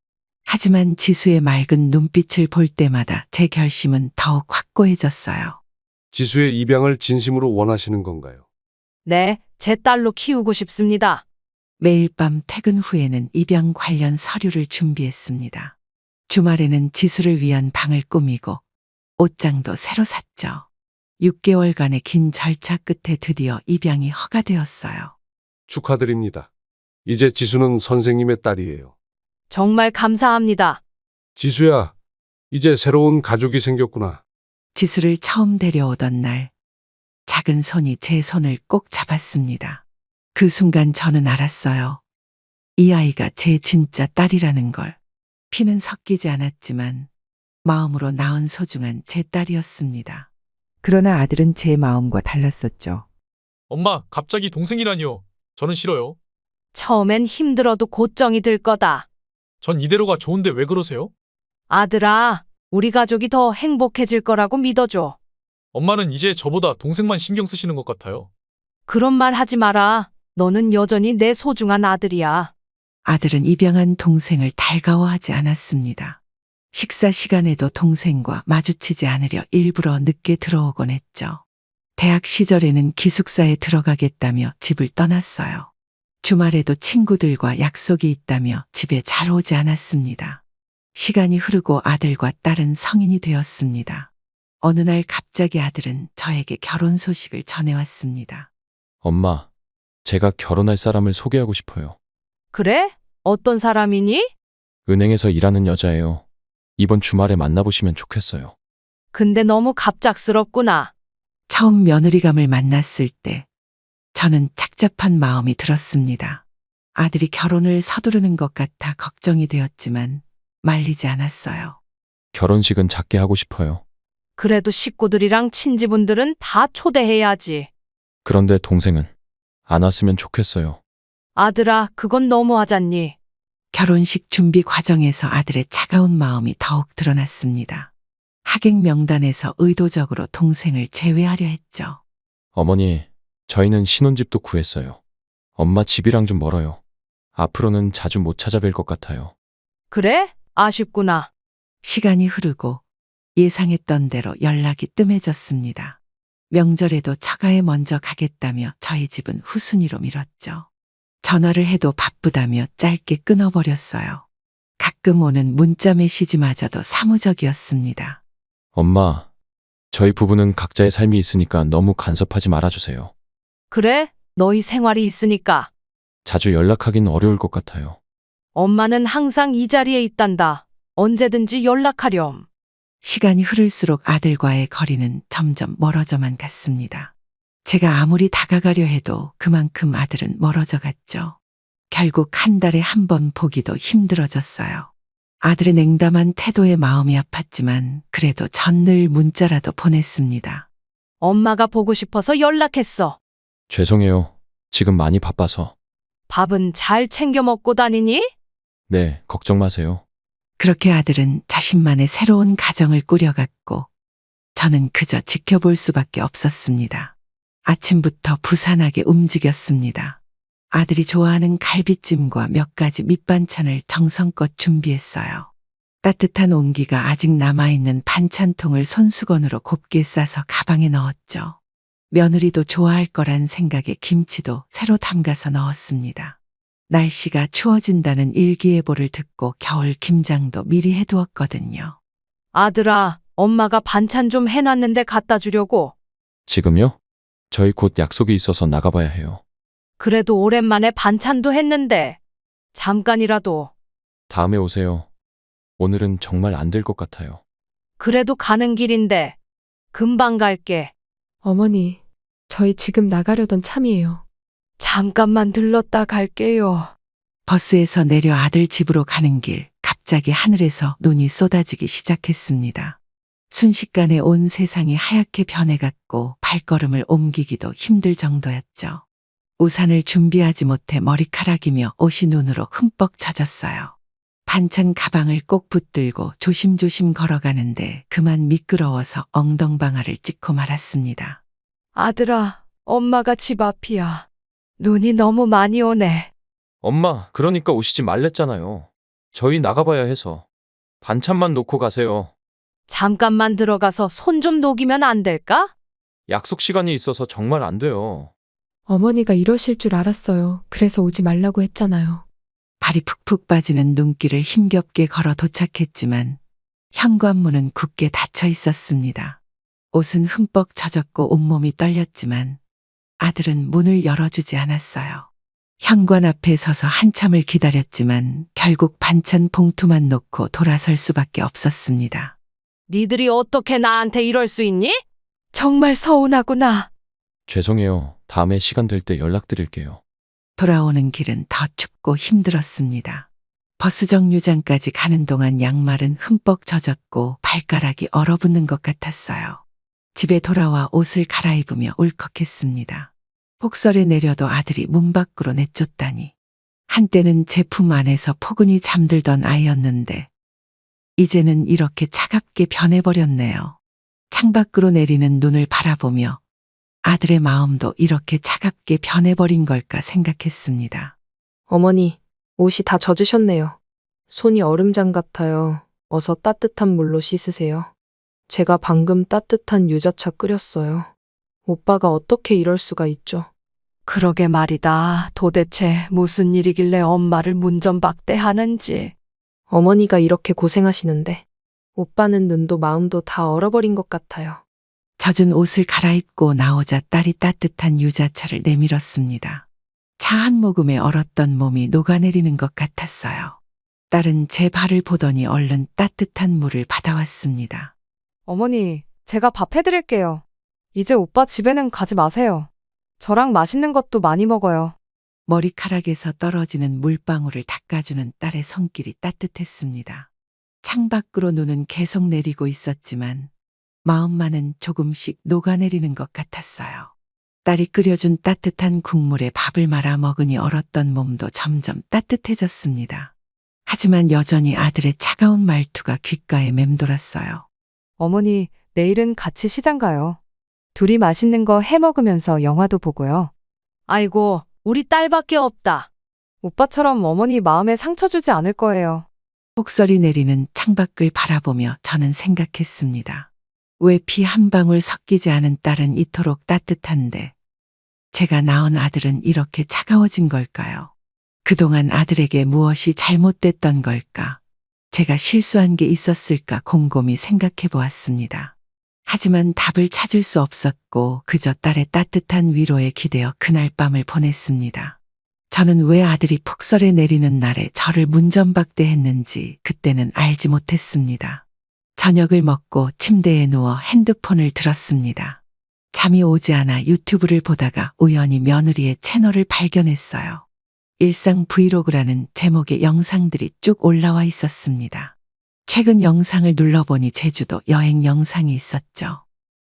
하지만 지수의 맑은 눈빛을 볼 때마다 제 결심은 더욱 확고해졌어요. 지수의 입양을 진심으로 원하시는 건가요? 네, 제 딸로 키우고 싶습니다. 매일 밤 퇴근 후에는 입양 관련 서류를 준비했습니다. 주말에는 지수를 위한 방을 꾸미고 옷장도 새로 샀죠. 6개월간의 긴 절차 끝에 드디어 입양이 허가되었어요. 축하드립니다. 이제 지수는 선생님의 딸이에요. 정말 감사합니다. 지수야, 이제 새로운 가족이 생겼구나. 지수를 처음 데려오던 날, 작은 손이 제 손을 꼭 잡았습니다. 그 순간 저는 알았어요. 이 아이가 제 진짜 딸이라는 걸. 피는 섞이지 않았지만 마음으로 낳은 소중한 제 딸이었습니다. 그러나 아들은 제 마음과 달랐었죠. 엄마, 갑자기 동생이라니요. 저는 싫어요. 처음엔 힘들어도 곧정이 들 거다. 전 이대로가 좋은데 왜 그러세요? 아들아, 우리 가족이 더 행복해질 거라고 믿어줘. 엄마는 이제 저보다 동생만 신경 쓰시는 것 같아요. 그런 말 하지 마라. 너는 여전히 내 소중한 아들이야. 아들은 입양한 동생을 달가워하지 않았습니다. 식사 시간에도 동생과 마주치지 않으려 일부러 늦게 들어오곤 했죠. 대학 시절에는 기숙사에 들어가겠다며 집을 떠났어요. 주말에도 친구들과 약속이 있다며 집에 잘 오지 않았습니다. 시간이 흐르고 아들과 딸은 성인이 되었습니다. 어느 날 갑자기 아들은 저에게 결혼 소식을 전해왔습니다. 엄마, 제가 결혼할 사람을 소개하고 싶어요. 그래? 어떤 사람이니? 은행에서 일하는 여자예요. 이번 주말에 만나보시면 좋겠어요. 근데 너무 갑작스럽구나. 처음 며느리감을 만났을 때 저는 착잡한 마음이 들었습니다. 아들이 결혼을 서두르는 것 같아 걱정이 되었지만 말리지 않았어요. 결혼식은 작게 하고 싶어요. 그래도 식구들이랑 친지분들은 다 초대해야지. 그런데 동생은 안 왔으면 좋겠어요. 아들아, 그건 너무하잖니. 결혼식 준비 과정에서 아들의 차가운 마음이 더욱 드러났습니다. 하객 명단에서 의도적으로 동생을 제외하려 했죠. 어머니, 저희는 신혼집도 구했어요. 엄마 집이랑 좀 멀어요. 앞으로는 자주 못 찾아뵐 것 같아요. 그래? 아쉽구나. 시간이 흐르고 예상했던 대로 연락이 뜸해졌습니다. 명절에도 처가에 먼저 가겠다며 저희 집은 후순위로 미뤘죠. 전화를 해도 바쁘다며 짧게 끊어버렸어요. 가끔 오는 문자 메시지마저도 사무적이었습니다. 엄마, 저희 부부는 각자의 삶이 있으니까 너무 간섭하지 말아주세요. 그래? 너희 생활이 있으니까. 자주 연락하긴 어려울 것 같아요. 엄마는 항상 이 자리에 있단다. 언제든지 연락하렴. 시간이 흐를수록 아들과의 거리는 점점 멀어져만 갔습니다. 제가 아무리 다가가려 해도 그만큼 아들은 멀어져 갔죠. 결국 한 달에 한 번 보기도 힘들어졌어요. 아들의 냉담한 태도에 마음이 아팠지만 그래도 전 늘 문자라도 보냈습니다. 엄마가 보고 싶어서 연락했어. 죄송해요. 지금 많이 바빠서. 밥은 잘 챙겨 먹고 다니니? 네, 걱정 마세요. 그렇게 아들은 자신만의 새로운 가정을 꾸려갔고 저는 그저 지켜볼 수밖에 없었습니다. 아침부터 부산하게 움직였습니다. 아들이 좋아하는 갈비찜과 몇 가지 밑반찬을 정성껏 준비했어요. 따뜻한 온기가 아직 남아있는 반찬통을 손수건으로 곱게 싸서 가방에 넣었죠. 며느리도 좋아할 거란 생각에 김치도 새로 담가서 넣었습니다. 날씨가 추워진다는 일기예보를 듣고 겨울 김장도 미리 해두었거든요. 아들아, 엄마가 반찬 좀 해놨는데 갖다 주려고. 지금요? 저희 곧 약속이 있어서 나가봐야 해요. 그래도 오랜만에 반찬도 했는데. 잠깐이라도. 다음에 오세요. 오늘은 정말 안 될 것 같아요. 그래도 가는 길인데. 금방 갈게. 어머니, 저희 지금 나가려던 참이에요. 잠깐만 들렀다 갈게요. 버스에서 내려 아들 집으로 가는 길, 갑자기 하늘에서 눈이 쏟아지기 시작했습니다. 순식간에 온 세상이 하얗게 변해갔고 발걸음을 옮기기도 힘들 정도였죠. 우산을 준비하지 못해 머리카락이며 옷이 눈으로 흠뻑 젖었어요. 반찬 가방을 꼭 붙들고 조심조심 걸어가는데 그만 미끄러워서 엉덩방아를 찍고 말았습니다. 아들아, 엄마가 집 앞이야. 눈이 너무 많이 오네. 엄마, 그러니까 오시지 말랬잖아요. 저희 나가봐야 해서. 반찬만 놓고 가세요. 잠깐만 들어가서 손 좀 녹이면 안 될까? 약속 시간이 있어서 정말 안 돼요. 어머니가 이러실 줄 알았어요. 그래서 오지 말라고 했잖아요. 발이 푹푹 빠지는 눈길을 힘겹게 걸어 도착했지만 현관문은 굳게 닫혀 있었습니다. 옷은 흠뻑 젖었고 온몸이 떨렸지만 아들은 문을 열어주지 않았어요. 현관 앞에 서서 한참을 기다렸지만 결국 반찬 봉투만 놓고 돌아설 수밖에 없었습니다. 니들이 어떻게 나한테 이럴 수 있니? 정말 서운하구나. 죄송해요. 다음에 시간 될 때 연락드릴게요. 돌아오는 길은 더 춥고 힘들었습니다. 버스 정류장까지 가는 동안 양말은 흠뻑 젖었고 발가락이 얼어붙는 것 같았어요. 집에 돌아와 옷을 갈아입으며 울컥했습니다. 폭설에 내려도 아들이 문 밖으로 내쫓다니. 한때는 제 품 안에서 포근히 잠들던 아이였는데 이제는 이렇게 차갑게 변해버렸네요. 창밖으로 내리는 눈을 바라보며 아들의 마음도 이렇게 차갑게 변해버린 걸까 생각했습니다. 어머니, 옷이 다 젖으셨네요. 손이 얼음장 같아요. 어서 따뜻한 물로 씻으세요. 제가 방금 따뜻한 유자차 끓였어요. 오빠가 어떻게 이럴 수가 있죠? 그러게 말이다. 도대체 무슨 일이길래 엄마를 문전박대하는지. 어머니가 이렇게 고생하시는데 오빠는 눈도 마음도 다 얼어버린 것 같아요. 젖은 옷을 갈아입고 나오자 딸이 따뜻한 유자차를 내밀었습니다. 차 한 모금에 얼었던 몸이 녹아내리는 것 같았어요. 딸은 제 발을 보더니 얼른 따뜻한 물을 받아왔습니다. 어머니, 제가 밥 해드릴게요. 이제 오빠 집에는 가지 마세요. 저랑 맛있는 것도 많이 먹어요. 머리카락에서 떨어지는 물방울을 닦아주는 딸의 손길이 따뜻했습니다. 창밖으로 눈은 계속 내리고 있었지만 마음만은 조금씩 녹아내리는 것 같았어요. 딸이 끓여준 따뜻한 국물에 밥을 말아 먹으니 얼었던 몸도 점점 따뜻해졌습니다. 하지만 여전히 아들의 차가운 말투가 귓가에 맴돌았어요. 어머니, 내일은 같이 시장 가요. 둘이 맛있는 거 해 먹으면서 영화도 보고요. 아이고, 우리 딸밖에 없다. 오빠처럼 어머니 마음에 상처 주지 않을 거예요. 폭설이 내리는 창밖을 바라보며 저는 생각했습니다. 왜 피 한 방울 섞이지 않은 딸은 이토록 따뜻한데 제가 낳은 아들은 이렇게 차가워진 걸까요? 그동안 아들에게 무엇이 잘못됐던 걸까? 제가 실수한 게 있었을까 곰곰이 생각해 보았습니다. 하지만 답을 찾을 수 없었고 그저 딸의 따뜻한 위로에 기대어 그날 밤을 보냈습니다. 저는 왜 아들이 폭설에 내리는 날에 저를 문전박대했는지 그때는 알지 못했습니다. 저녁을 먹고 침대에 누워 핸드폰을 들었습니다. 잠이 오지 않아 유튜브를 보다가 우연히 며느리의 채널을 발견했어요. 일상 브이로그라는 제목의 영상들이 쭉 올라와 있었습니다. 최근 영상을 눌러보니 제주도 여행 영상이 있었죠.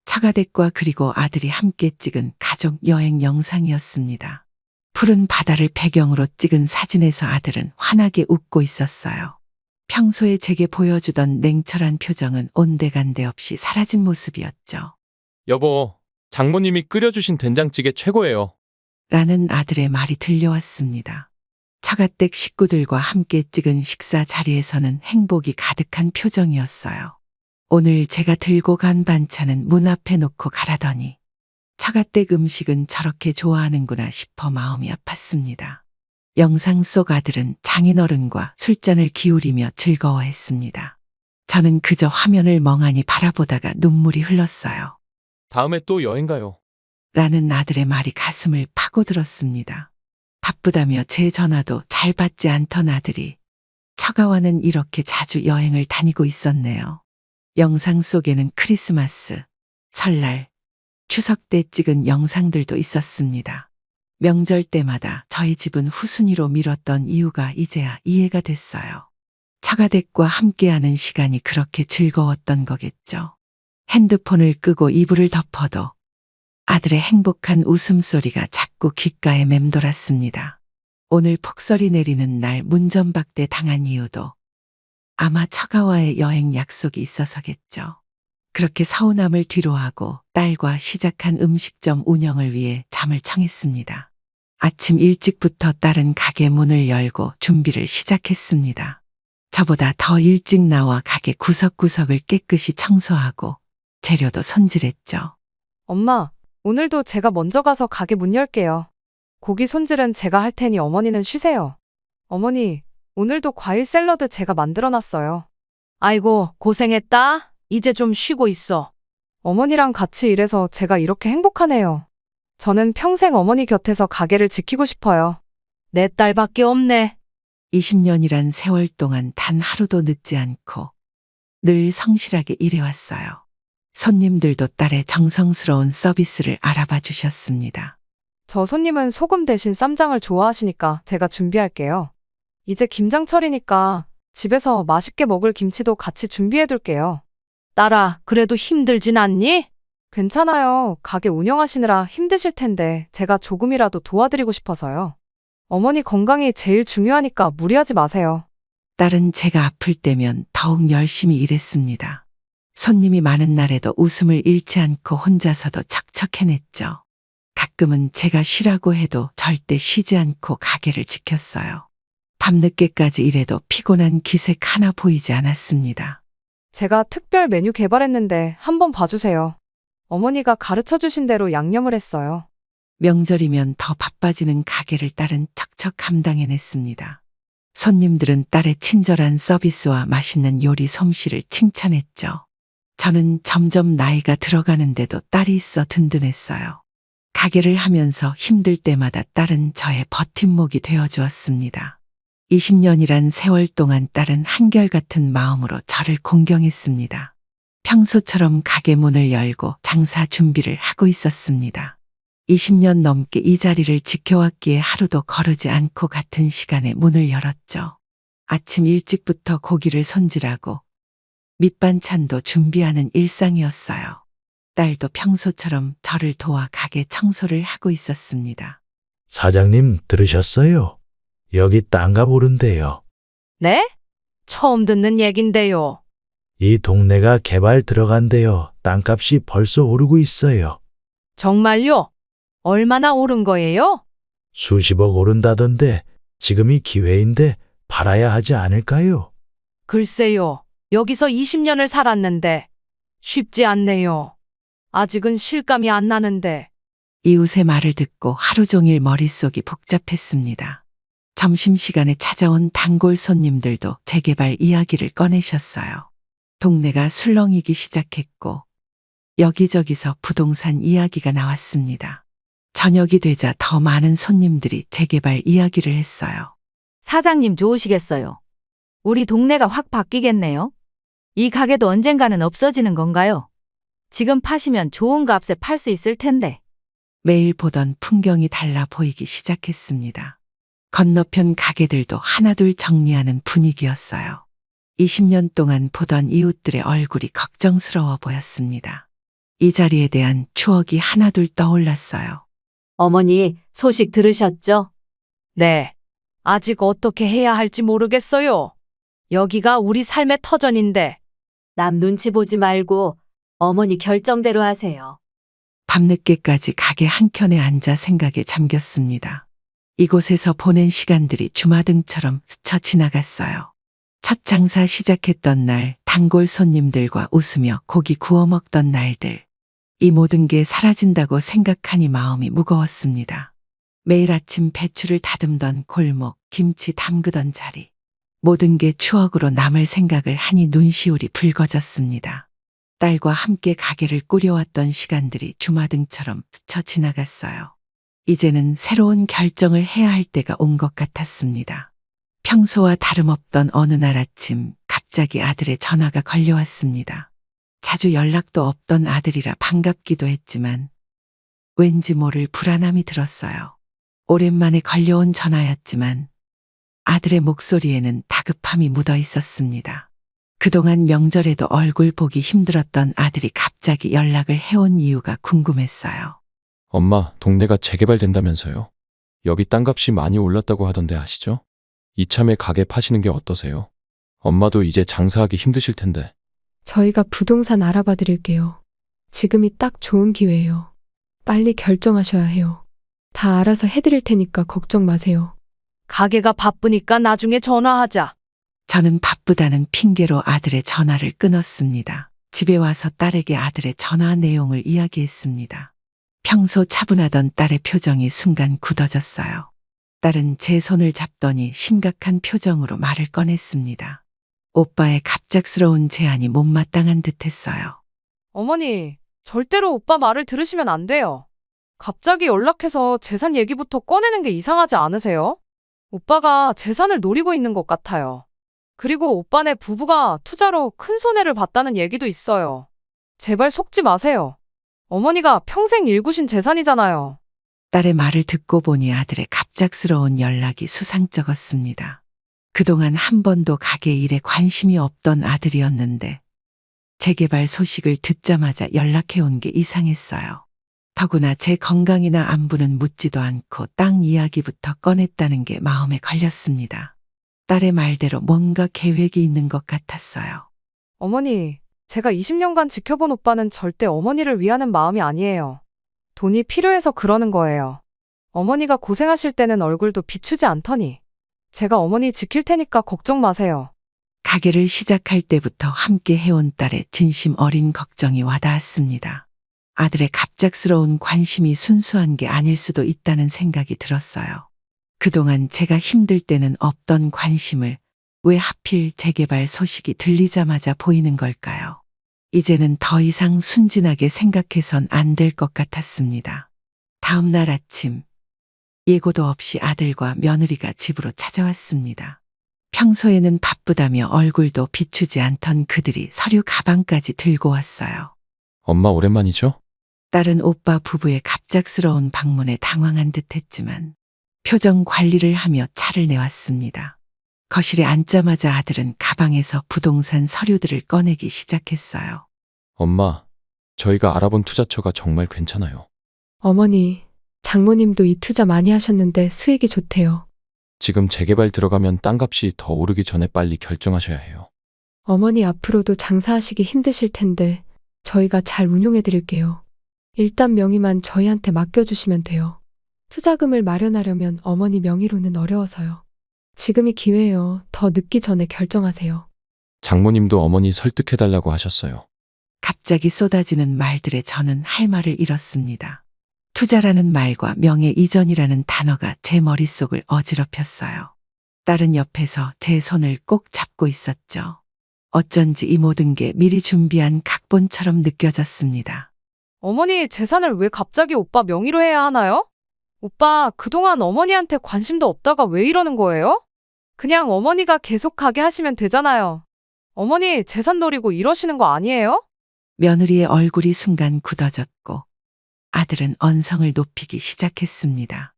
처가댁과 그리고 아들이 함께 찍은 가족 여행 영상이었습니다. 푸른 바다를 배경으로 찍은 사진에서 아들은 환하게 웃고 있었어요. 평소에 제게 보여주던 냉철한 표정은 온데간데 없이 사라진 모습이었죠. 여보, 장모님이 끓여주신 된장찌개 최고예요. 라는 아들의 말이 들려왔습니다. 처가댁 식구들과 함께 찍은 식사 자리에서는 행복이 가득한 표정이었어요. 오늘 제가 들고 간 반찬은 문 앞에 놓고 가라더니 처가댁 음식은 저렇게 좋아하는구나 싶어 마음이 아팠습니다. 영상 속 아들은 장인어른과 술잔을 기울이며 즐거워했습니다. 저는 그저 화면을 멍하니 바라보다가 눈물이 흘렀어요. 다음에 또 여행 가요. 라는 아들의 말이 가슴을 파고들었습니다. 바쁘다며 제 전화도 잘 받지 않던 아들이 처가와는 이렇게 자주 여행을 다니고 있었네요. 영상 속에는 크리스마스, 설날, 추석 때 찍은 영상들도 있었습니다. 명절 때마다 저희 집은 후순위로 미뤘던 이유가 이제야 이해가 됐어요. 처가댁과 함께하는 시간이 그렇게 즐거웠던 거겠죠. 핸드폰을 끄고 이불을 덮어도 아들의 행복한 웃음소리가 자꾸 귓가에 맴돌았습니다. 오늘 폭설이 내리는 날 문전박대 당한 이유도 아마 처가와의 여행 약속이 있어서겠죠. 그렇게 서운함을 뒤로하고 딸과 시작한 음식점 운영을 위해 잠을 청했습니다. 아침 일찍부터 딸은 가게 문을 열고 준비를 시작했습니다. 저보다 더 일찍 나와 가게 구석구석을 깨끗이 청소하고 재료도 손질했죠. 엄마, 오늘도 제가 먼저 가서 가게 문 열게요. 고기 손질은 제가 할 테니 어머니는 쉬세요. 어머니, 오늘도 과일 샐러드 제가 만들어 놨어요. 아이고, 고생했다. 이제 좀 쉬고 있어. 어머니랑 같이 일해서 제가 이렇게 행복하네요. 저는 평생 어머니 곁에서 가게를 지키고 싶어요. 내 딸밖에 없네. 20년이란 세월 동안 단 하루도 늦지 않고 늘 성실하게 일해왔어요. 손님들도 딸의 정성스러운 서비스를 알아봐 주셨습니다. 저 손님은 소금 대신 쌈장을 좋아하시니까 제가 준비할게요. 이제 김장철이니까 집에서 맛있게 먹을 김치도 같이 준비해둘게요. 딸아, 그래도 힘들진 않니? 괜찮아요. 가게 운영하시느라 힘드실 텐데 제가 조금이라도 도와드리고 싶어서요. 어머니 건강이 제일 중요하니까 무리하지 마세요. 딸은 제가 아플 때면 더욱 열심히 일했습니다. 손님이 많은 날에도 웃음을 잃지 않고 혼자서도 척척 해냈죠. 가끔은 제가 쉬라고 해도 절대 쉬지 않고 가게를 지켰어요. 밤늦게까지 일해도 피곤한 기색 하나 보이지 않았습니다. 제가 특별 메뉴 개발했는데 한번 봐주세요. 어머니가 가르쳐주신 대로 양념을 했어요. 명절이면 더 바빠지는 가게를 딸은 척척 감당해냈습니다. 손님들은 딸의 친절한 서비스와 맛있는 요리 솜씨를 칭찬했죠. 저는 점점 나이가 들어가는데도 딸이 있어 든든했어요. 가게를 하면서 힘들 때마다 딸은 저의 버팀목이 되어주었습니다. 20년이란 세월 동안 딸은 한결같은 마음으로 저를 공경했습니다. 평소처럼 가게 문을 열고 장사 준비를 하고 있었습니다. 20년 넘게 이 자리를 지켜왔기에 하루도 거르지 않고 같은 시간에 문을 열었죠. 아침 일찍부터 고기를 손질하고 밑반찬도 준비하는 일상이었어요. 딸도 평소처럼 저를 도와 가게 청소를 하고 있었습니다. 사장님 들으셨어요? 여기 땅값 오른대요. 네? 처음 듣는 얘긴데요. 이 동네가 개발 들어간대요. 땅값이 벌써 오르고 있어요. 정말요? 얼마나 오른 거예요? 수십억 오른다던데 지금이 기회인데 팔아야 하지 않을까요? 글쎄요. 여기서 20년을 살았는데 쉽지 않네요. 아직은 실감이 안 나는데. 이웃의 말을 듣고 하루 종일 머릿속이 복잡했습니다. 점심시간에 찾아온 단골 손님들도 재개발 이야기를 꺼내셨어요. 동네가 술렁이기 시작했고 여기저기서 부동산 이야기가 나왔습니다. 저녁이 되자 더 많은 손님들이 재개발 이야기를 했어요. 사장님 좋으시겠어요. 우리 동네가 확 바뀌겠네요. 이 가게도 언젠가는 없어지는 건가요? 지금 파시면 좋은 값에 팔 수 있을 텐데. 매일 보던 풍경이 달라 보이기 시작했습니다. 건너편 가게들도 하나둘 정리하는 분위기였어요. 20년 동안 보던 이웃들의 얼굴이 걱정스러워 보였습니다. 이 자리에 대한 추억이 하나둘 떠올랐어요. 어머니, 소식 들으셨죠? 네. 아직 어떻게 해야 할지 모르겠어요. 여기가 우리 삶의 터전인데. 남 눈치 보지 말고 어머니 결정대로 하세요. 밤늦게까지 가게 한켠에 앉아 생각에 잠겼습니다. 이곳에서 보낸 시간들이 주마등처럼 스쳐 지나갔어요. 첫 장사 시작했던 날, 단골 손님들과 웃으며 고기 구워 먹던 날들. 이 모든 게 사라진다고 생각하니 마음이 무거웠습니다. 매일 아침 배추를 다듬던 골목, 김치 담그던 자리. 모든 게 추억으로 남을 생각을 하니 눈시울이 붉어졌습니다. 딸과 함께 가게를 꾸려왔던 시간들이 주마등처럼 스쳐 지나갔어요. 이제는 새로운 결정을 해야 할 때가 온 것 같았습니다. 평소와 다름없던 어느 날 아침 갑자기 아들의 전화가 걸려왔습니다. 자주 연락도 없던 아들이라 반갑기도 했지만 왠지 모를 불안함이 들었어요. 오랜만에 걸려온 전화였지만 아들의 목소리에는 다급함이 묻어 있었습니다. 그동안 명절에도 얼굴 보기 힘들었던 아들이 갑자기 연락을 해온 이유가 궁금했어요. 엄마, 동네가 재개발된다면서요. 여기 땅값이 많이 올랐다고 하던데 아시죠? 이참에 가게 파시는 게 어떠세요? 엄마도 이제 장사하기 힘드실 텐데. 저희가 부동산 알아봐 드릴게요. 지금이 딱 좋은 기회예요. 빨리 결정하셔야 해요. 다 알아서 해드릴 테니까 걱정 마세요. 가게가 바쁘니까 나중에 전화하자. 저는 바쁘다는 핑계로 아들의 전화를 끊었습니다. 집에 와서 딸에게 아들의 전화 내용을 이야기했습니다. 평소 차분하던 딸의 표정이 순간 굳어졌어요. 딸은 제 손을 잡더니 심각한 표정으로 말을 꺼냈습니다. 오빠의 갑작스러운 제안이 못마땅한 듯했어요. 어머니, 절대로 오빠 말을 들으시면 안 돼요. 갑자기 연락해서 재산 얘기부터 꺼내는 게 이상하지 않으세요? 오빠가 재산을 노리고 있는 것 같아요. 그리고 오빠네 부부가 투자로 큰 손해를 봤다는 얘기도 있어요. 제발 속지 마세요. 어머니가 평생 일구신 재산이잖아요. 딸의 말을 듣고 보니 아들의 갑작스러운 연락이 수상쩍었습니다. 그동안 한 번도 가게 일에 관심이 없던 아들이었는데 재개발 소식을 듣자마자 연락해온 게 이상했어요. 더구나 제 건강이나 안부는 묻지도 않고 땅 이야기부터 꺼냈다는 게 마음에 걸렸습니다. 딸의 말대로 뭔가 계획이 있는 것 같았어요. 어머니, 제가 20년간 지켜본 오빠는 절대 어머니를 위하는 마음이 아니에요. 돈이 필요해서 그러는 거예요. 어머니가 고생하실 때는 얼굴도 비추지 않더니 제가 어머니 지킬 테니까 걱정 마세요. 가게를 시작할 때부터 함께 해온 딸의 진심 어린 걱정이 와닿았습니다. 아들의 갑작스러운 관심이 순수한 게 아닐 수도 있다는 생각이 들었어요. 그동안 제가 힘들 때는 없던 관심을 왜 하필 재개발 소식이 들리자마자 보이는 걸까요? 이제는 더 이상 순진하게 생각해선 안 될 것 같았습니다. 다음 날 아침, 예고도 없이 아들과 며느리가 집으로 찾아왔습니다. 평소에는 바쁘다며 얼굴도 비추지 않던 그들이 서류 가방까지 들고 왔어요. 엄마 오랜만이죠? 딸은 오빠 부부의 갑작스러운 방문에 당황한 듯 했지만 표정 관리를 하며 차를 내왔습니다. 거실에 앉자마자 아들은 가방에서 부동산 서류들을 꺼내기 시작했어요. 엄마, 저희가 알아본 투자처가 정말 괜찮아요. 어머니, 장모님도 이 투자 많이 하셨는데 수익이 좋대요. 지금 재개발 들어가면 땅값이 더 오르기 전에 빨리 결정하셔야 해요. 어머니 앞으로도 장사하시기 힘드실 텐데 저희가 잘 운용해 드릴게요. 일단 명의만 저희한테 맡겨주시면 돼요. 투자금을 마련하려면 어머니 명의로는 어려워서요. 지금이 기회예요. 더 늦기 전에 결정하세요. 장모님도 어머니 설득해달라고 하셨어요. 갑자기 쏟아지는 말들에 저는 할 말을 잃었습니다. 투자라는 말과 명예 이전이라는 단어가 제 머릿속을 어지럽혔어요. 딸은 옆에서 제 손을 꼭 잡고 있었죠. 어쩐지 이 모든 게 미리 준비한 각본처럼 느껴졌습니다. 어머니 재산을 왜 갑자기 오빠 명의로 해야 하나요? 오빠 그동안 어머니한테 관심도 없다가 왜 이러는 거예요? 그냥 어머니가 계속 가게 하시면 되잖아요. 어머니 재산 노리고 이러시는 거 아니에요? 며느리의 얼굴이 순간 굳어졌고 아들은 언성을 높이기 시작했습니다.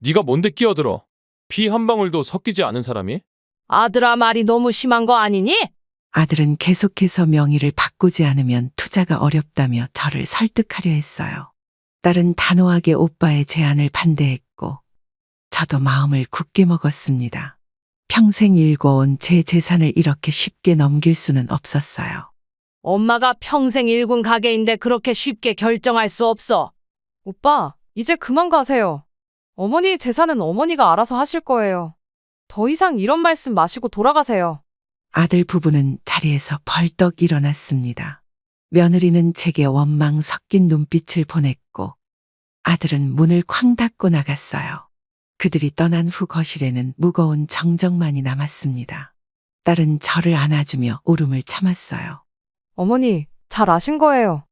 네가 뭔데 끼어들어? 피 한 방울도 섞이지 않은 사람이? 아들아 말이 너무 심한 거 아니니? 아들은 계속해서 명의를 바꾸지 않으면 투자가 어렵다며 저를 설득하려 했어요. 딸은 단호하게 오빠의 제안을 반대했고 저도 마음을 굳게 먹었습니다. 평생 일궈온 제 재산을 이렇게 쉽게 넘길 수는 없었어요. 엄마가 평생 일군 가게인데 그렇게 쉽게 결정할 수 없어. 오빠 이제 그만 가세요. 어머니 재산은 어머니가 알아서 하실 거예요. 더 이상 이런 말씀 마시고 돌아가세요. 아들 부부는 자리에서 벌떡 일어났습니다. 며느리는 제게 원망 섞인 눈빛을 보냈고 아들은 문을 쾅 닫고 나갔어요. 그들이 떠난 후 거실에는 무거운 정적만이 남았습니다. 딸은 저를 안아주며 울음을 참았어요. 어머니 잘 아신 거예요.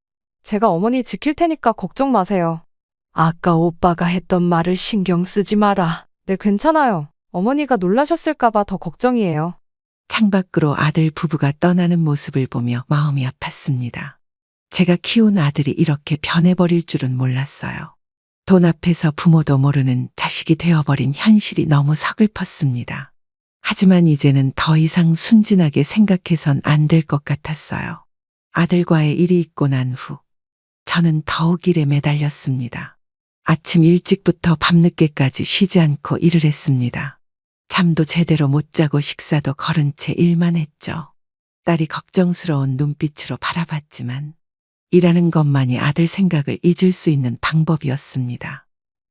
제가 어머니 지킬 테니까 걱정 마세요. 아까 오빠가 했던 말을 신경 쓰지 마라. 네 괜찮아요. 어머니가 놀라셨을까봐 더 걱정이에요. 창밖으로 아들 부부가 떠나는 모습을 보며 마음이 아팠습니다. 제가 키운 아들이 이렇게 변해버릴 줄은 몰랐어요. 돈 앞에서 부모도 모르는 자식이 되어버린 현실이 너무 서글펐습니다. 하지만 이제는 더 이상 순진하게 생각해선 안 될 것 같았어요. 아들과의 일이 있고 난 후 저는 더욱 일에 매달렸습니다. 아침 일찍부터 밤늦게까지 쉬지 않고 일을 했습니다. 잠도 제대로 못 자고 식사도 거른 채 일만 했죠. 딸이 걱정스러운 눈빛으로 바라봤지만 일하는 것만이 아들 생각을 잊을 수 있는 방법이었습니다.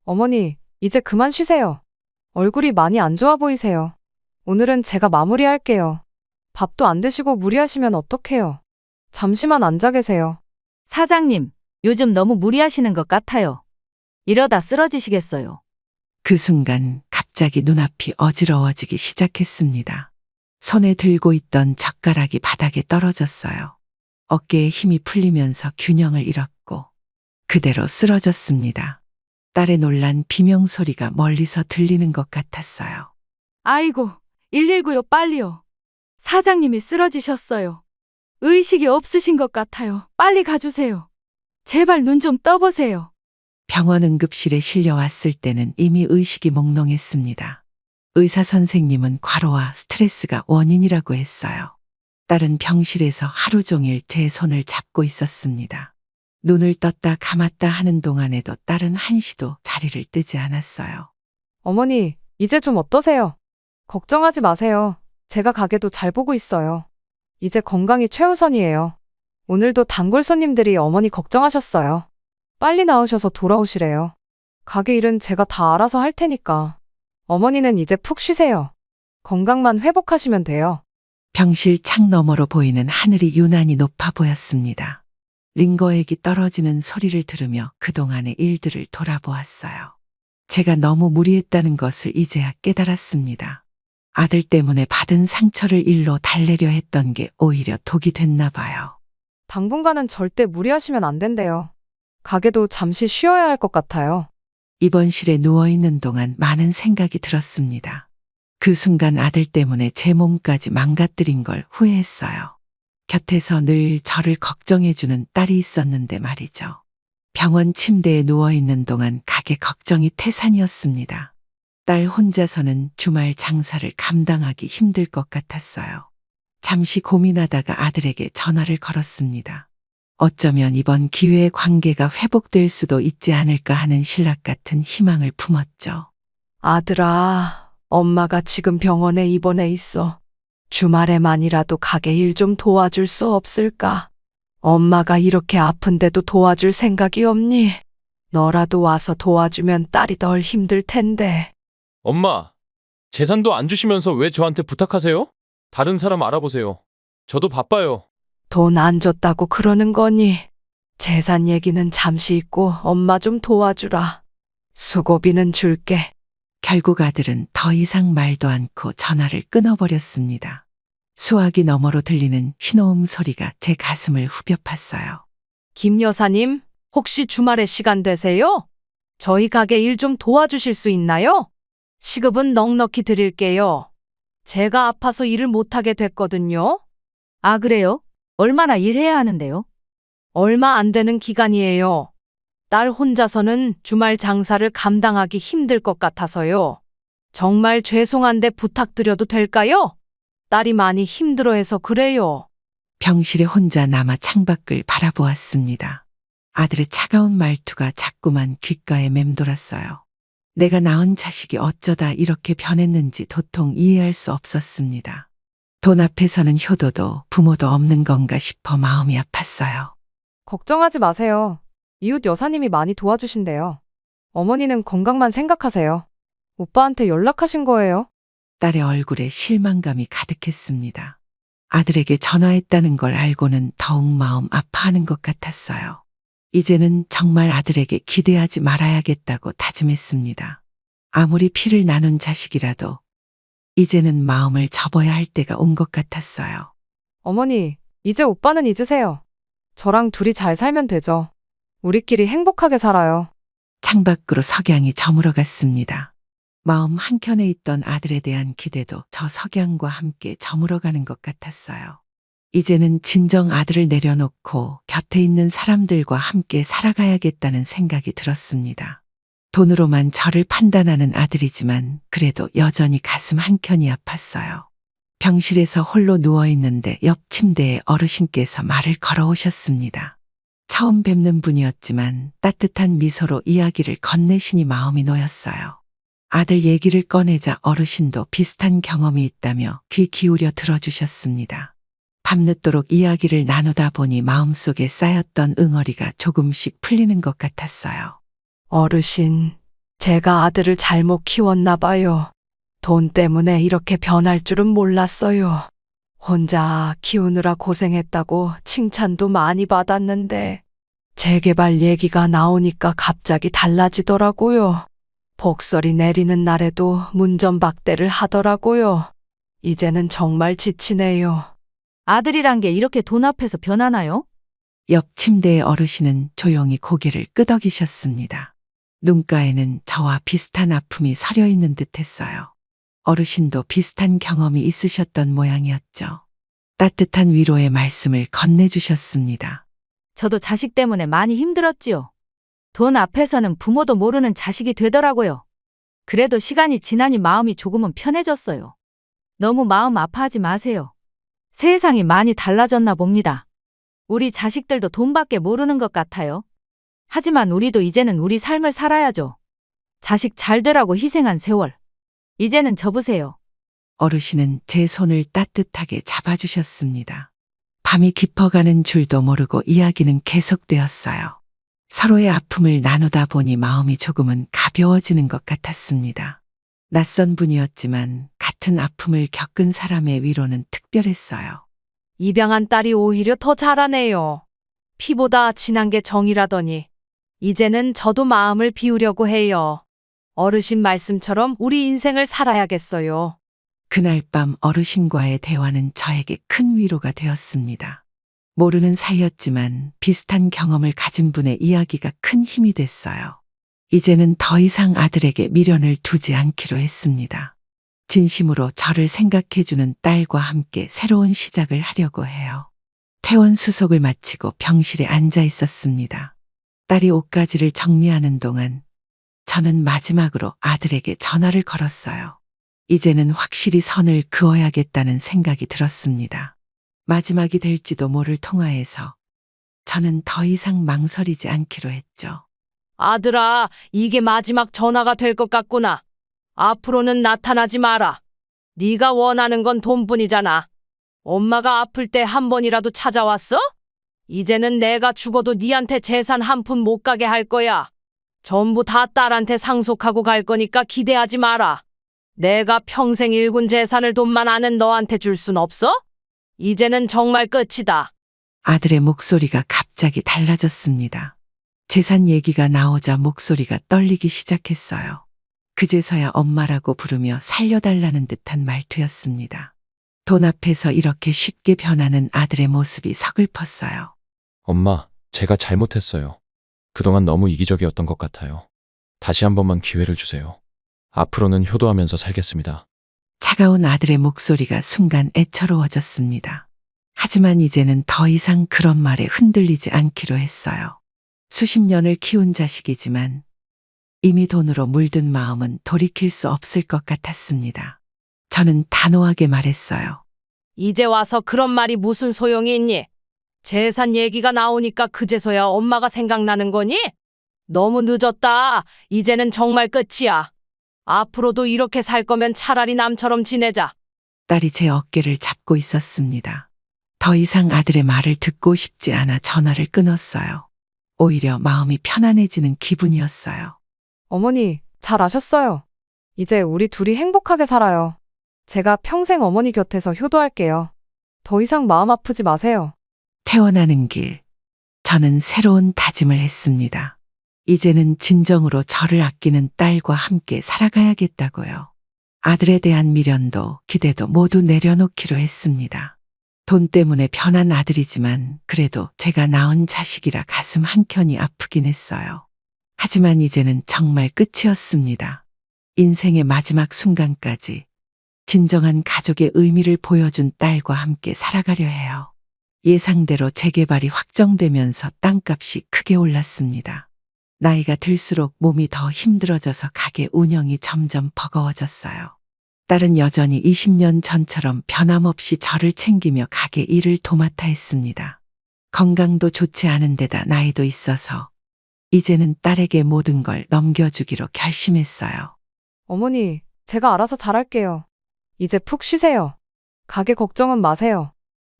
어머니 이제 그만 쉬세요. 얼굴이 많이 안 좋아 보이세요. 오늘은 제가 마무리할게요. 밥도 안 드시고 무리하시면 어떡해요. 잠시만 앉아 계세요. 사장님, 요즘 너무 무리하시는 것 같아요. 이러다 쓰러지시겠어요. 그 순간 갑자기 눈앞이 어지러워지기 시작했습니다. 손에 들고 있던 젓가락이 바닥에 떨어졌어요. 어깨에 힘이 풀리면서 균형을 잃었고 그대로 쓰러졌습니다. 딸의 놀란 비명소리가 멀리서 들리는 것 같았어요. 아이고, 119요, 빨리요. 사장님이 쓰러지셨어요. 의식이 없으신 것 같아요. 빨리 가주세요. 제발 눈 좀 떠보세요. 병원 응급실에 실려왔을 때는 이미 의식이 몽롱했습니다. 의사 선생님은 과로와 스트레스가 원인이라고 했어요. 딸은 병실에서 하루 종일 제 손을 잡고 있었습니다. 눈을 떴다 감았다 하는 동안에도 딸은 한시도 자리를 뜨지 않았어요. 어머니 이제 좀 어떠세요? 걱정하지 마세요. 제가 가게도 잘 보고 있어요. 이제 건강이 최우선이에요. 오늘도 단골 손님들이 어머니 걱정하셨어요. 빨리 나오셔서 돌아오시래요. 가게 일은 제가 다 알아서 할 테니까. 어머니는 이제 푹 쉬세요. 건강만 회복하시면 돼요. 병실 창 너머로 보이는 하늘이 유난히 높아 보였습니다. 링거액이 떨어지는 소리를 들으며 그동안의 일들을 돌아보았어요. 제가 너무 무리했다는 것을 이제야 깨달았습니다. 아들 때문에 받은 상처를 일로 달래려 했던 게 오히려 독이 됐나 봐요. 당분간은 절대 무리하시면 안 된대요. 가게도 잠시 쉬어야 할 것 같아요. 입원실에 누워있는 동안 많은 생각이 들었습니다. 그 순간 아들 때문에 제 몸까지 망가뜨린 걸 후회했어요. 곁에서 늘 저를 걱정해주는 딸이 있었는데 말이죠. 병원 침대에 누워있는 동안 가게 걱정이 태산이었습니다. 딸 혼자서는 주말 장사를 감당하기 힘들 것 같았어요. 잠시 고민하다가 아들에게 전화를 걸었습니다. 어쩌면 이번 기회에 관계가 회복될 수도 있지 않을까 하는 신락 같은 희망을 품었죠. 아들아, 엄마가 지금 병원에 입원해 있어. 주말에만이라도 가게 일 좀 도와줄 수 없을까? 엄마가 이렇게 아픈데도 도와줄 생각이 없니? 너라도 와서 도와주면 딸이 덜 힘들 텐데. 엄마, 재산도 안 주시면서 왜 저한테 부탁하세요? 다른 사람 알아보세요. 저도 바빠요. 돈 안 줬다고 그러는 거니? 재산 얘기는 잠시 있고 엄마 좀 도와주라. 수고비는 줄게. 결국 아들은 더 이상 말도 않고 전화를 끊어버렸습니다. 수화기 너머로 들리는 신호음 소리가 제 가슴을 후벼 팠어요. 김 여사님, 혹시 주말에 시간 되세요? 저희 가게 일 좀 도와주실 수 있나요? 시급은 넉넉히 드릴게요. 제가 아파서 일을 못하게 됐거든요. 아, 그래요? 얼마나 일해야 하는데요? 얼마 안 되는 기간이에요. 딸 혼자서는 주말 장사를 감당하기 힘들 것 같아서요. 정말 죄송한데 부탁드려도 될까요? 딸이 많이 힘들어해서 그래요. 병실에 혼자 남아 창밖을 바라보았습니다. 아들의 차가운 말투가 자꾸만 귓가에 맴돌았어요. 내가 낳은 자식이 어쩌다 이렇게 변했는지 도통 이해할 수 없었습니다. 돈 앞에서는 효도도 부모도 없는 건가 싶어 마음이 아팠어요. 걱정하지 마세요. 이웃 여사님이 많이 도와주신대요. 어머니는 건강만 생각하세요. 오빠한테 연락하신 거예요? 딸의 얼굴에 실망감이 가득했습니다. 아들에게 전화했다는 걸 알고는 더욱 마음 아파하는 것 같았어요. 이제는 정말 아들에게 기대하지 말아야겠다고 다짐했습니다. 아무리 피를 나눈 자식이라도 이제는 마음을 접어야 할 때가 온 것 같았어요. 어머니, 이제 오빠는 잊으세요. 저랑 둘이 잘 살면 되죠. 우리끼리 행복하게 살아요. 창밖으로 석양이 저물어 갔습니다. 마음 한켠에 있던 아들에 대한 기대도 저 석양과 함께 저물어가는 것 같았어요. 이제는 진정 아들을 내려놓고 곁에 있는 사람들과 함께 살아가야겠다는 생각이 들었습니다. 돈으로만 저를 판단하는 아들이지만 그래도 여전히 가슴 한켠이 아팠어요. 병실에서 홀로 누워있는데 옆 침대에 어르신께서 말을 걸어오셨습니다. 처음 뵙는 분이었지만 따뜻한 미소로 이야기를 건네시니 마음이 놓였어요. 아들 얘기를 꺼내자 어르신도 비슷한 경험이 있다며 귀 기울여 들어주셨습니다. 밤늦도록 이야기를 나누다 보니 마음속에 쌓였던 응어리가 조금씩 풀리는 것 같았어요. 어르신, 제가 아들을 잘못 키웠나 봐요. 돈 때문에 이렇게 변할 줄은 몰랐어요. 혼자 키우느라 고생했다고 칭찬도 많이 받았는데 재개발 얘기가 나오니까 갑자기 달라지더라고요. 복서리 내리는 날에도 문전박대를 하더라고요. 이제는 정말 지치네요. 아들이란 게 이렇게 돈 앞에서 변하나요? 옆 침대의 어르신은 조용히 고개를 끄덕이셨습니다. 눈가에는 저와 비슷한 아픔이 서려 있는 듯 했어요. 어르신도 비슷한 경험이 있으셨던 모양이었죠. 따뜻한 위로의 말씀을 건네주셨습니다. 저도 자식 때문에 많이 힘들었지요. 돈 앞에서는 부모도 모르는 자식이 되더라고요. 그래도 시간이 지나니 마음이 조금은 편해졌어요. 너무 마음 아파하지 마세요. 세상이 많이 달라졌나 봅니다. 우리 자식들도 돈밖에 모르는 것 같아요. 하지만 우리도 이제는 우리 삶을 살아야죠. 자식 잘 되라고 희생한 세월. 이제는 접으세요. 어르신은 제 손을 따뜻하게 잡아주셨습니다. 밤이 깊어가는 줄도 모르고 이야기는 계속되었어요. 서로의 아픔을 나누다 보니 마음이 조금은 가벼워지는 것 같았습니다. 낯선 분이었지만 같은 아픔을 겪은 사람의 위로는 특별했어요. 입양한 딸이 오히려 더 잘하네요. 피보다 진한 게 정이라더니 이제는 저도 마음을 비우려고 해요. 어르신 말씀처럼 우리 인생을 살아야겠어요. 그날 밤 어르신과의 대화는 저에게 큰 위로가 되었습니다. 모르는 사이였지만 비슷한 경험을 가진 분의 이야기가 큰 힘이 됐어요. 이제는 더 이상 아들에게 미련을 두지 않기로 했습니다. 진심으로 저를 생각해주는 딸과 함께 새로운 시작을 하려고 해요. 퇴원 수속을 마치고 병실에 앉아 있었습니다. 딸이 옷가지를 정리하는 동안 저는 마지막으로 아들에게 전화를 걸었어요. 이제는 확실히 선을 그어야겠다는 생각이 들었습니다. 마지막이 될지도 모를 통화에서 저는 더 이상 망설이지 않기로 했죠. 아들아, 이게 마지막 전화가 될 것 같구나. 앞으로는 나타나지 마라. 네가 원하는 건 돈뿐이잖아. 엄마가 아플 때 한 번이라도 찾아왔어? 이제는 내가 죽어도 네한테 재산 한 푼 못 가게 할 거야. 전부 다 딸한테 상속하고 갈 거니까 기대하지 마라. 내가 평생 일군 재산을 돈만 아는 너한테 줄 순 없어? 이제는 정말 끝이다. 아들의 목소리가 갑자기 달라졌습니다. 재산 얘기가 나오자 목소리가 떨리기 시작했어요. 그제서야 엄마라고 부르며 살려달라는 듯한 말투였습니다. 돈 앞에서 이렇게 쉽게 변하는 아들의 모습이 서글펐어요. 엄마, 제가 잘못했어요. 그동안 너무 이기적이었던 것 같아요. 다시 한 번만 기회를 주세요. 앞으로는 효도하면서 살겠습니다. 차가운 아들의 목소리가 순간 애처로워졌습니다. 하지만 이제는 더 이상 그런 말에 흔들리지 않기로 했어요. 수십 년을 키운 자식이지만 이미 돈으로 물든 마음은 돌이킬 수 없을 것 같았습니다. 저는 단호하게 말했어요. 이제 와서 그런 말이 무슨 소용이 있니? 재산 얘기가 나오니까 그제서야 엄마가 생각나는 거니? 너무 늦었다. 이제는 정말 끝이야. 앞으로도 이렇게 살 거면 차라리 남처럼 지내자. 딸이 제 어깨를 잡고 있었습니다. 더 이상 아들의 말을 듣고 싶지 않아 전화를 끊었어요. 오히려 마음이 편안해지는 기분이었어요. 어머니, 잘 아셨어요. 이제 우리 둘이 행복하게 살아요. 제가 평생 어머니 곁에서 효도할게요. 더 이상 마음 아프지 마세요. 태어나는 길, 저는 새로운 다짐을 했습니다. 이제는 진정으로 저를 아끼는 딸과 함께 살아가야겠다고요. 아들에 대한 미련도 기대도 모두 내려놓기로 했습니다. 돈 때문에 변한 아들이지만 그래도 제가 낳은 자식이라 가슴 한켠이 아프긴 했어요. 하지만 이제는 정말 끝이었습니다. 인생의 마지막 순간까지 진정한 가족의 의미를 보여준 딸과 함께 살아가려 해요. 예상대로 재개발이 확정되면서 땅값이 크게 올랐습니다. 나이가 들수록 몸이 더 힘들어져서 가게 운영이 점점 버거워졌어요. 딸은 여전히 20년 전처럼 변함없이 저를 챙기며 가게 일을 도맡아 했습니다. 건강도 좋지 않은 데다 나이도 있어서 이제는 딸에게 모든 걸 넘겨주기로 결심했어요. 어머니, 제가 알아서 잘할게요. 이제 푹 쉬세요. 가게 걱정은 마세요.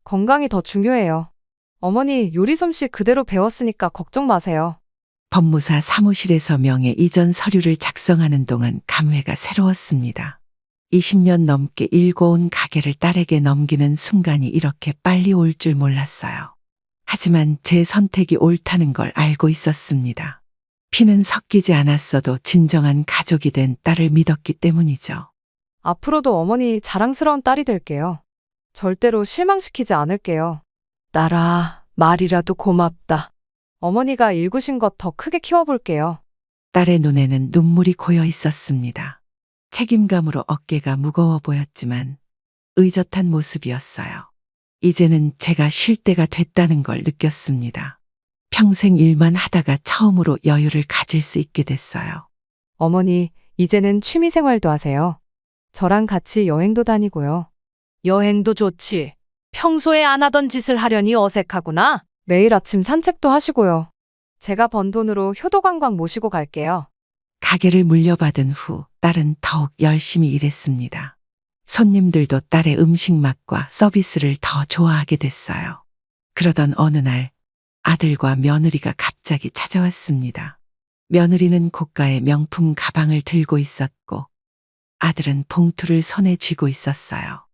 건강이 더 중요해요. 어머니 요리 솜씨 그대로 배웠으니까 걱정 마세요. 법무사 사무실에서 명예 이전 서류를 작성하는 동안 감회가 새로웠습니다. 20년 넘게 일궈온 가게를 딸에게 넘기는 순간이 이렇게 빨리 올 줄 몰랐어요. 하지만 제 선택이 옳다는 걸 알고 있었습니다. 피는 섞이지 않았어도 진정한 가족이 된 딸을 믿었기 때문이죠. 앞으로도 어머니 자랑스러운 딸이 될게요. 절대로 실망시키지 않을게요. 딸아, 말이라도 고맙다. 어머니가 일구신 것 더 크게 키워볼게요. 딸의 눈에는 눈물이 고여 있었습니다. 책임감으로 어깨가 무거워 보였지만 의젓한 모습이었어요. 이제는 제가 쉴 때가 됐다는 걸 느꼈습니다. 평생 일만 하다가 처음으로 여유를 가질 수 있게 됐어요. 어머니, 이제는 취미 생활도 하세요. 저랑 같이 여행도 다니고요. 여행도 좋지. 평소에 안 하던 짓을 하려니 어색하구나. 매일 아침 산책도 하시고요. 제가 번 돈으로 효도관광 모시고 갈게요. 가게를 물려받은 후 딸은 더욱 열심히 일했습니다. 손님들도 딸의 음식 맛과 서비스를 더 좋아하게 됐어요. 그러던 어느 날 아들과 며느리가 갑자기 찾아왔습니다. 며느리는 고가의 명품 가방을 들고 있었고 아들은 봉투를 손에 쥐고 있었어요.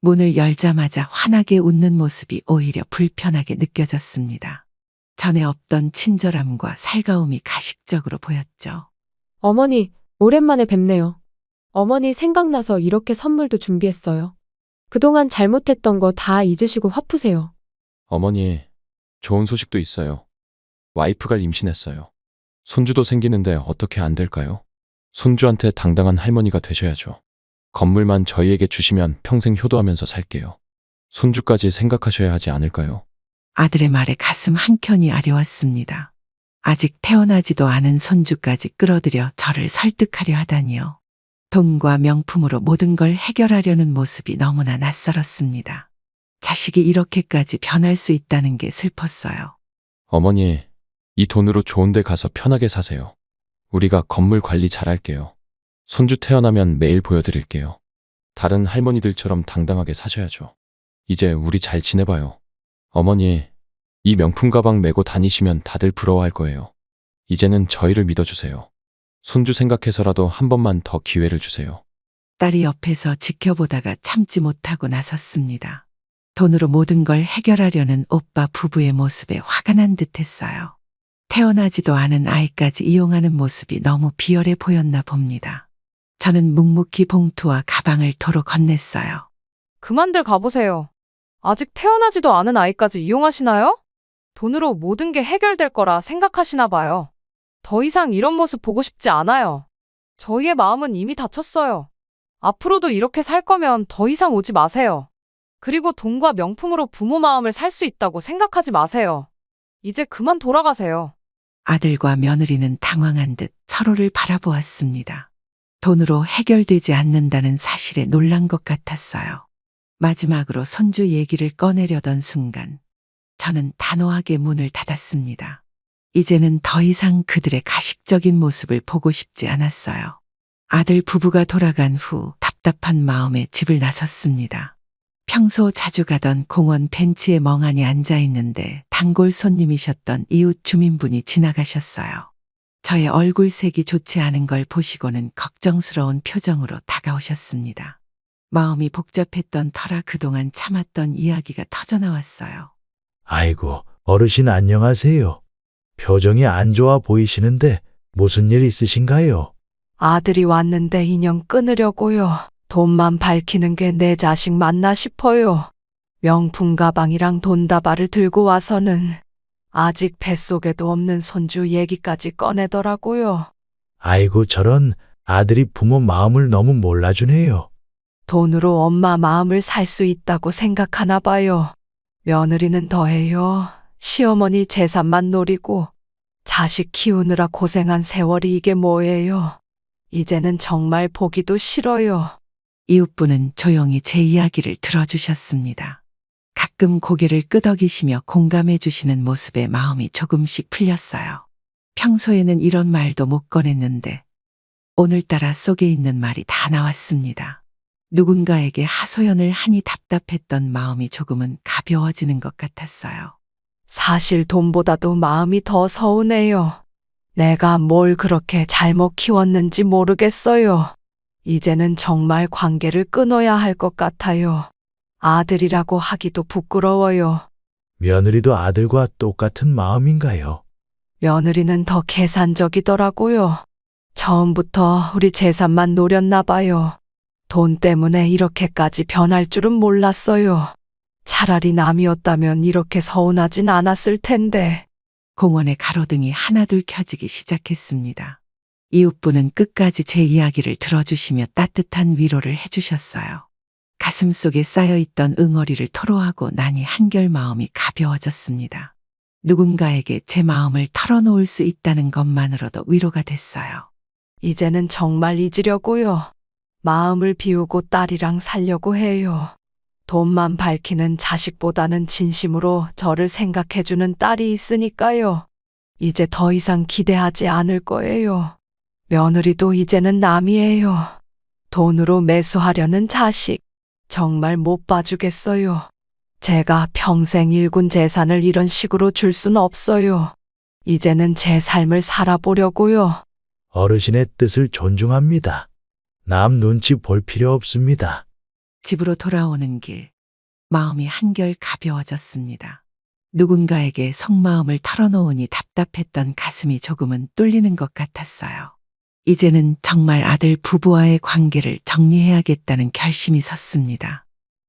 문을 열자마자 환하게 웃는 모습이 오히려 불편하게 느껴졌습니다. 전에 없던 친절함과 살가움이 가식적으로 보였죠. 어머니, 오랜만에 뵙네요. 어머니 생각나서 이렇게 선물도 준비했어요. 그동안 잘못했던 거 다 잊으시고 화 푸세요. 어머니, 좋은 소식도 있어요. 와이프가 임신했어요. 손주도 생기는데 어떻게 안 될까요? 손주한테 당당한 할머니가 되셔야죠. 건물만 저희에게 주시면 평생 효도하면서 살게요. 손주까지 생각하셔야 하지 않을까요? 아들의 말에 가슴 한켠이 아려왔습니다. 아직 태어나지도 않은 손주까지 끌어들여 저를 설득하려 하다니요. 돈과 명품으로 모든 걸 해결하려는 모습이 너무나 낯설었습니다. 자식이 이렇게까지 변할 수 있다는 게 슬펐어요. 어머니, 이 돈으로 좋은 데 가서 편하게 사세요. 우리가 건물 관리 잘할게요. 손주 태어나면 매일 보여드릴게요. 다른 할머니들처럼 당당하게 사셔야죠. 이제 우리 잘 지내봐요. 어머니, 이 명품 가방 메고 다니시면 다들 부러워할 거예요. 이제는 저희를 믿어주세요. 손주 생각해서라도 한 번만 더 기회를 주세요. 딸이 옆에서 지켜보다가 참지 못하고 나섰습니다. 돈으로 모든 걸 해결하려는 오빠 부부의 모습에 화가 난 듯했어요. 태어나지도 않은 아이까지 이용하는 모습이 너무 비열해 보였나 봅니다. 저는 묵묵히 봉투와 가방을 도로 건넸어요. 그만들 가보세요. 아직 태어나지도 않은 아이까지 이용하시나요? 돈으로 모든 게 해결될 거라 생각하시나 봐요. 더 이상 이런 모습 보고 싶지 않아요. 저희의 마음은 이미 다쳤어요. 앞으로도 이렇게 살 거면 더 이상 오지 마세요. 그리고 돈과 명품으로 부모 마음을 살 수 있다고 생각하지 마세요. 이제 그만 돌아가세요. 아들과 며느리는 당황한 듯 서로를 바라보았습니다. 돈으로 해결되지 않는다는 사실에 놀란 것 같았어요. 마지막으로 손주 얘기를 꺼내려던 순간 저는 단호하게 문을 닫았습니다. 이제는 더 이상 그들의 가식적인 모습을 보고 싶지 않았어요. 아들 부부가 돌아간 후 답답한 마음에 집을 나섰습니다. 평소 자주 가던 공원 벤치에 멍하니 앉아 있는데 단골 손님이셨던 이웃 주민분이 지나가셨어요. 저의 얼굴색이 좋지 않은 걸 보시고는 걱정스러운 표정으로 다가오셨습니다. 마음이 복잡했던 터라 그동안 참았던 이야기가 터져나왔어요. 아이고, 어르신 안녕하세요. 표정이 안 좋아 보이시는데 무슨 일 있으신가요? 아들이 왔는데 인연 끊으려고요. 돈만 밝히는 게 내 자식 맞나 싶어요. 명품 가방이랑 돈다발을 들고 와서는 아직 뱃속에도 없는 손주 얘기까지 꺼내더라고요. 아이고, 저런 아들이 부모 마음을 너무 몰라주네요. 돈으로 엄마 마음을 살 수 있다고 생각하나 봐요. 며느리는 더해요. 시어머니 재산만 노리고 자식 키우느라 고생한 세월이 이게 뭐예요. 이제는 정말 보기도 싫어요. 이웃분은 조용히 제 이야기를 들어주셨습니다. 가끔 고개를 끄덕이시며 공감해 주시는 모습에 마음이 조금씩 풀렸어요. 평소에는 이런 말도 못 꺼냈는데 오늘따라 속에 있는 말이 다 나왔습니다. 누군가에게 하소연을 하니 답답했던 마음이 조금은 가벼워지는 것 같았어요. 사실 돈보다도 마음이 더 서운해요. 내가 뭘 그렇게 잘못 키웠는지 모르겠어요. 이제는 정말 관계를 끊어야 할 것 같아요. 아들이라고 하기도 부끄러워요. 며느리도 아들과 똑같은 마음인가요? 며느리는 더 계산적이더라고요. 처음부터 우리 재산만 노렸나 봐요. 돈 때문에 이렇게까지 변할 줄은 몰랐어요. 차라리 남이었다면 이렇게 서운하진 않았을 텐데. 공원의 가로등이 하나둘 켜지기 시작했습니다. 이웃분은 끝까지 제 이야기를 들어주시며 따뜻한 위로를 해주셨어요. 가슴속에 쌓여있던 응어리를 토로하고 나니 한결 마음이 가벼워졌습니다. 누군가에게 제 마음을 털어놓을 수 있다는 것만으로도 위로가 됐어요. 이제는 정말 잊으려고요. 마음을 비우고 딸이랑 살려고 해요. 돈만 밝히는 자식보다는 진심으로 저를 생각해주는 딸이 있으니까요. 이제 더 이상 기대하지 않을 거예요. 며느리도 이제는 남이에요. 돈으로 매수하려는 자식, 정말 못 봐주겠어요. 제가 평생 일군 재산을 이런 식으로 줄 순 없어요. 이제는 제 삶을 살아보려고요. 어르신의 뜻을 존중합니다. 남 눈치 볼 필요 없습니다. 집으로 돌아오는 길, 마음이 한결 가벼워졌습니다. 누군가에게 속마음을 털어놓으니 답답했던 가슴이 조금은 뚫리는 것 같았어요. 이제는 정말 아들 부부와의 관계를 정리해야겠다는 결심이 섰습니다.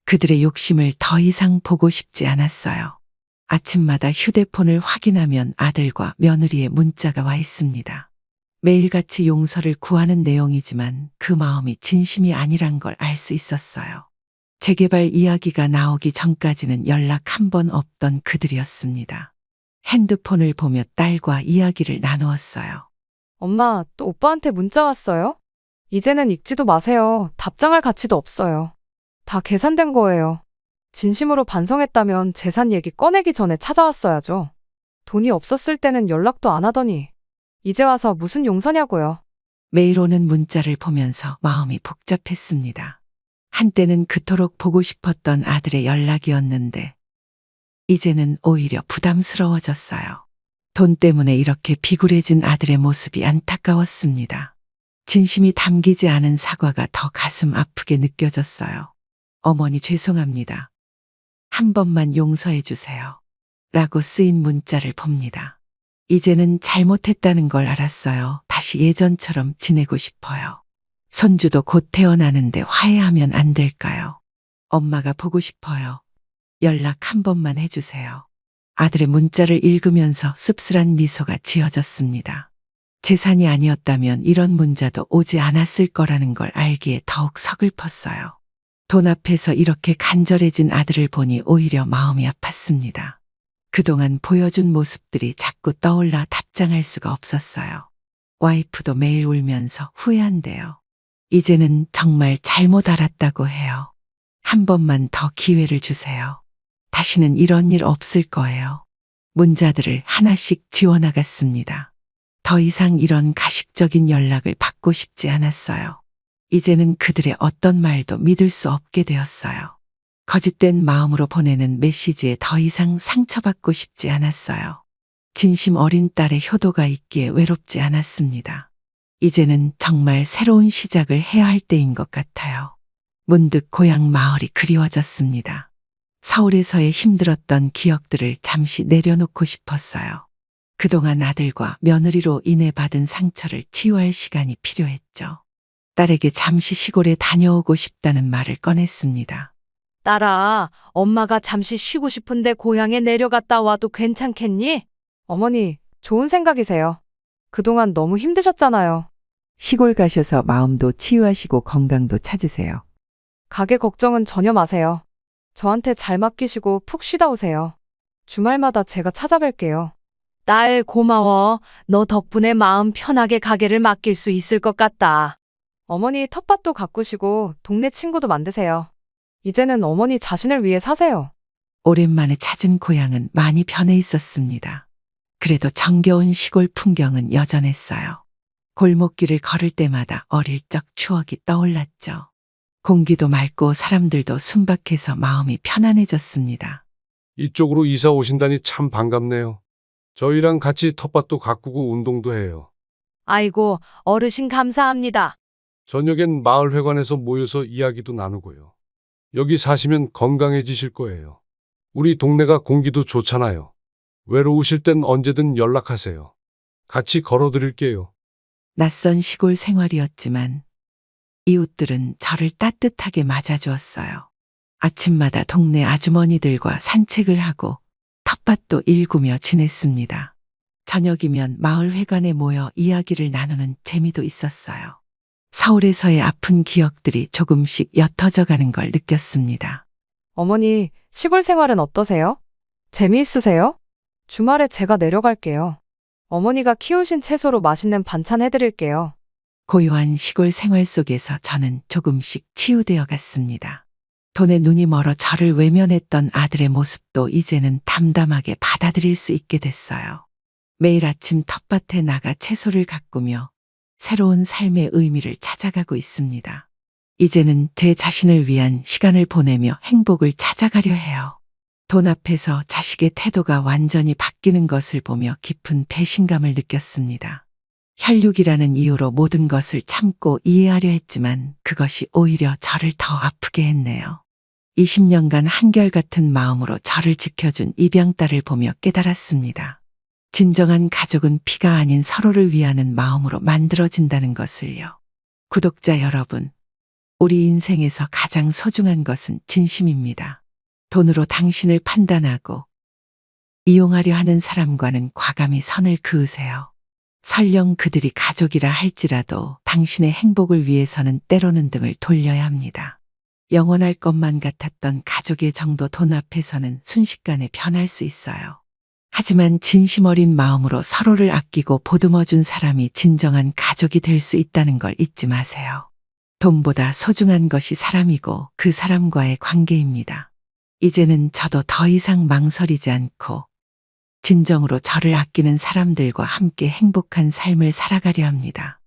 그들의 욕심을 더 이상 보고 싶지 않았어요. 아침마다 휴대폰을 확인하면 아들과 며느리의 문자가 와 있습니다. 매일같이 용서를 구하는 내용이지만 그 마음이 진심이 아니란 걸 알 수 있었어요. 재개발 이야기가 나오기 전까지는 연락 한 번 없던 그들이었습니다. 핸드폰을 보며 딸과 이야기를 나누었어요. 엄마, 또 오빠한테 문자 왔어요? 이제는 읽지도 마세요. 답장할 가치도 없어요. 다 계산된 거예요. 진심으로 반성했다면 재산 얘기 꺼내기 전에 찾아왔어야죠. 돈이 없었을 때는 연락도 안 하더니 이제 와서 무슨 용서냐고요. 매일 오는 문자를 보면서 마음이 복잡했습니다. 한때는 그토록 보고 싶었던 아들의 연락이었는데 이제는 오히려 부담스러워졌어요. 돈 때문에 이렇게 비굴해진 아들의 모습이 안타까웠습니다. 진심이 담기지 않은 사과가 더 가슴 아프게 느껴졌어요. 어머니 죄송합니다. 한 번만 용서해 주세요. 라고 쓰인 문자를 봅니다. 이제는 잘못했다는 걸 알았어요. 다시 예전처럼 지내고 싶어요. 손주도 곧 태어나는데 화해하면 안 될까요? 엄마가 보고 싶어요. 연락 한 번만 해주세요. 아들의 문자를 읽으면서 씁쓸한 미소가 지어졌습니다. 재산이 아니었다면 이런 문자도 오지 않았을 거라는 걸 알기에 더욱 서글펐어요. 돈 앞에서 이렇게 간절해진 아들을 보니 오히려 마음이 아팠습니다. 그동안 보여준 모습들이 자꾸 떠올라 답장할 수가 없었어요. 와이프도 매일 울면서 후회한대요. 이제는 정말 잘못 알았다고 해요. 한 번만 더 기회를 주세요. 다시는 이런 일 없을 거예요. 문자들을 하나씩 지워나갔습니다. 더 이상 이런 가식적인 연락을 받고 싶지 않았어요. 이제는 그들의 어떤 말도 믿을 수 없게 되었어요. 거짓된 마음으로 보내는 메시지에 더 이상 상처받고 싶지 않았어요. 진심 어린 딸의 효도가 있기에 외롭지 않았습니다. 이제는 정말 새로운 시작을 해야 할 때인 것 같아요. 문득 고향 마을이 그리워졌습니다. 서울에서의 힘들었던 기억들을 잠시 내려놓고 싶었어요. 그동안 아들과 며느리로 인해 받은 상처를 치유할 시간이 필요했죠. 딸에게 잠시 시골에 다녀오고 싶다는 말을 꺼냈습니다. 딸아, 엄마가 잠시 쉬고 싶은데 고향에 내려갔다 와도 괜찮겠니? 어머니, 좋은 생각이세요. 그동안 너무 힘드셨잖아요. 시골 가셔서 마음도 치유하시고 건강도 찾으세요. 가게 걱정은 전혀 마세요. 저한테 잘 맡기시고 푹 쉬다 오세요. 주말마다 제가 찾아뵐게요. 딸 고마워. 너 덕분에 마음 편하게 가게를 맡길 수 있을 것 같다. 어머니 텃밭도 가꾸시고 동네 친구도 만드세요. 이제는 어머니 자신을 위해 사세요. 오랜만에 찾은 고향은 많이 변해 있었습니다. 그래도 정겨운 시골 풍경은 여전했어요. 골목길을 걸을 때마다 어릴 적 추억이 떠올랐죠. 공기도 맑고 사람들도 순박해서 마음이 편안해졌습니다. 이쪽으로 이사 오신다니 참 반갑네요. 저희랑 같이 텃밭도 가꾸고 운동도 해요. 아이고, 어르신 감사합니다. 저녁엔 마을회관에서 모여서 이야기도 나누고요. 여기 사시면 건강해지실 거예요. 우리 동네가 공기도 좋잖아요. 외로우실 땐 언제든 연락하세요. 같이 걸어드릴게요. 낯선 시골 생활이었지만 이웃들은 저를 따뜻하게 맞아주었어요. 아침마다 동네 아주머니들과 산책을 하고 텃밭도 일구며 지냈습니다. 저녁이면 마을회관에 모여 이야기를 나누는 재미도 있었어요. 서울에서의 아픈 기억들이 조금씩 옅어져 가는 걸 느꼈습니다. 어머니, 시골 생활은 어떠세요? 재미있으세요? 주말에 제가 내려갈게요. 어머니가 키우신 채소로 맛있는 반찬 해드릴게요. 고요한 시골 생활 속에서 저는 조금씩 치유되어 갔습니다. 돈에 눈이 멀어 저를 외면했던 아들의 모습도 이제는 담담하게 받아들일 수 있게 됐어요. 매일 아침 텃밭에 나가 채소를 가꾸며 새로운 삶의 의미를 찾아가고 있습니다. 이제는 제 자신을 위한 시간을 보내며 행복을 찾아가려 해요. 돈 앞에서 자식의 태도가 완전히 바뀌는 것을 보며 깊은 배신감을 느꼈습니다. 혈육이라는 이유로 모든 것을 참고 이해하려 했지만 그것이 오히려 저를 더 아프게 했네요. 20년간 한결같은 마음으로 저를 지켜준 입양딸을 보며 깨달았습니다. 진정한 가족은 피가 아닌 서로를 위하는 마음으로 만들어진다는 것을요. 구독자 여러분, 우리 인생에서 가장 소중한 것은 진심입니다. 돈으로 당신을 판단하고 이용하려 하는 사람과는 과감히 선을 그으세요. 설령 그들이 가족이라 할지라도 당신의 행복을 위해서는 때로는 등을 돌려야 합니다. 영원할 것만 같았던 가족의 정도 돈 앞에서는 순식간에 변할 수 있어요. 하지만 진심 어린 마음으로 서로를 아끼고 보듬어준 사람이 진정한 가족이 될 수 있다는 걸 잊지 마세요. 돈보다 소중한 것이 사람이고 그 사람과의 관계입니다. 이제는 저도 더 이상 망설이지 않고 진정으로 저를 아끼는 사람들과 함께 행복한 삶을 살아가려 합니다.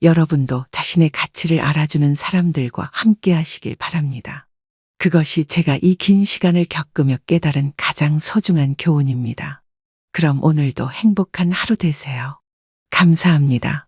여러분도 자신의 가치를 알아주는 사람들과 함께 하시길 바랍니다. 그것이 제가 이 긴 시간을 겪으며 깨달은 가장 소중한 교훈입니다. 그럼 오늘도 행복한 하루 되세요. 감사합니다.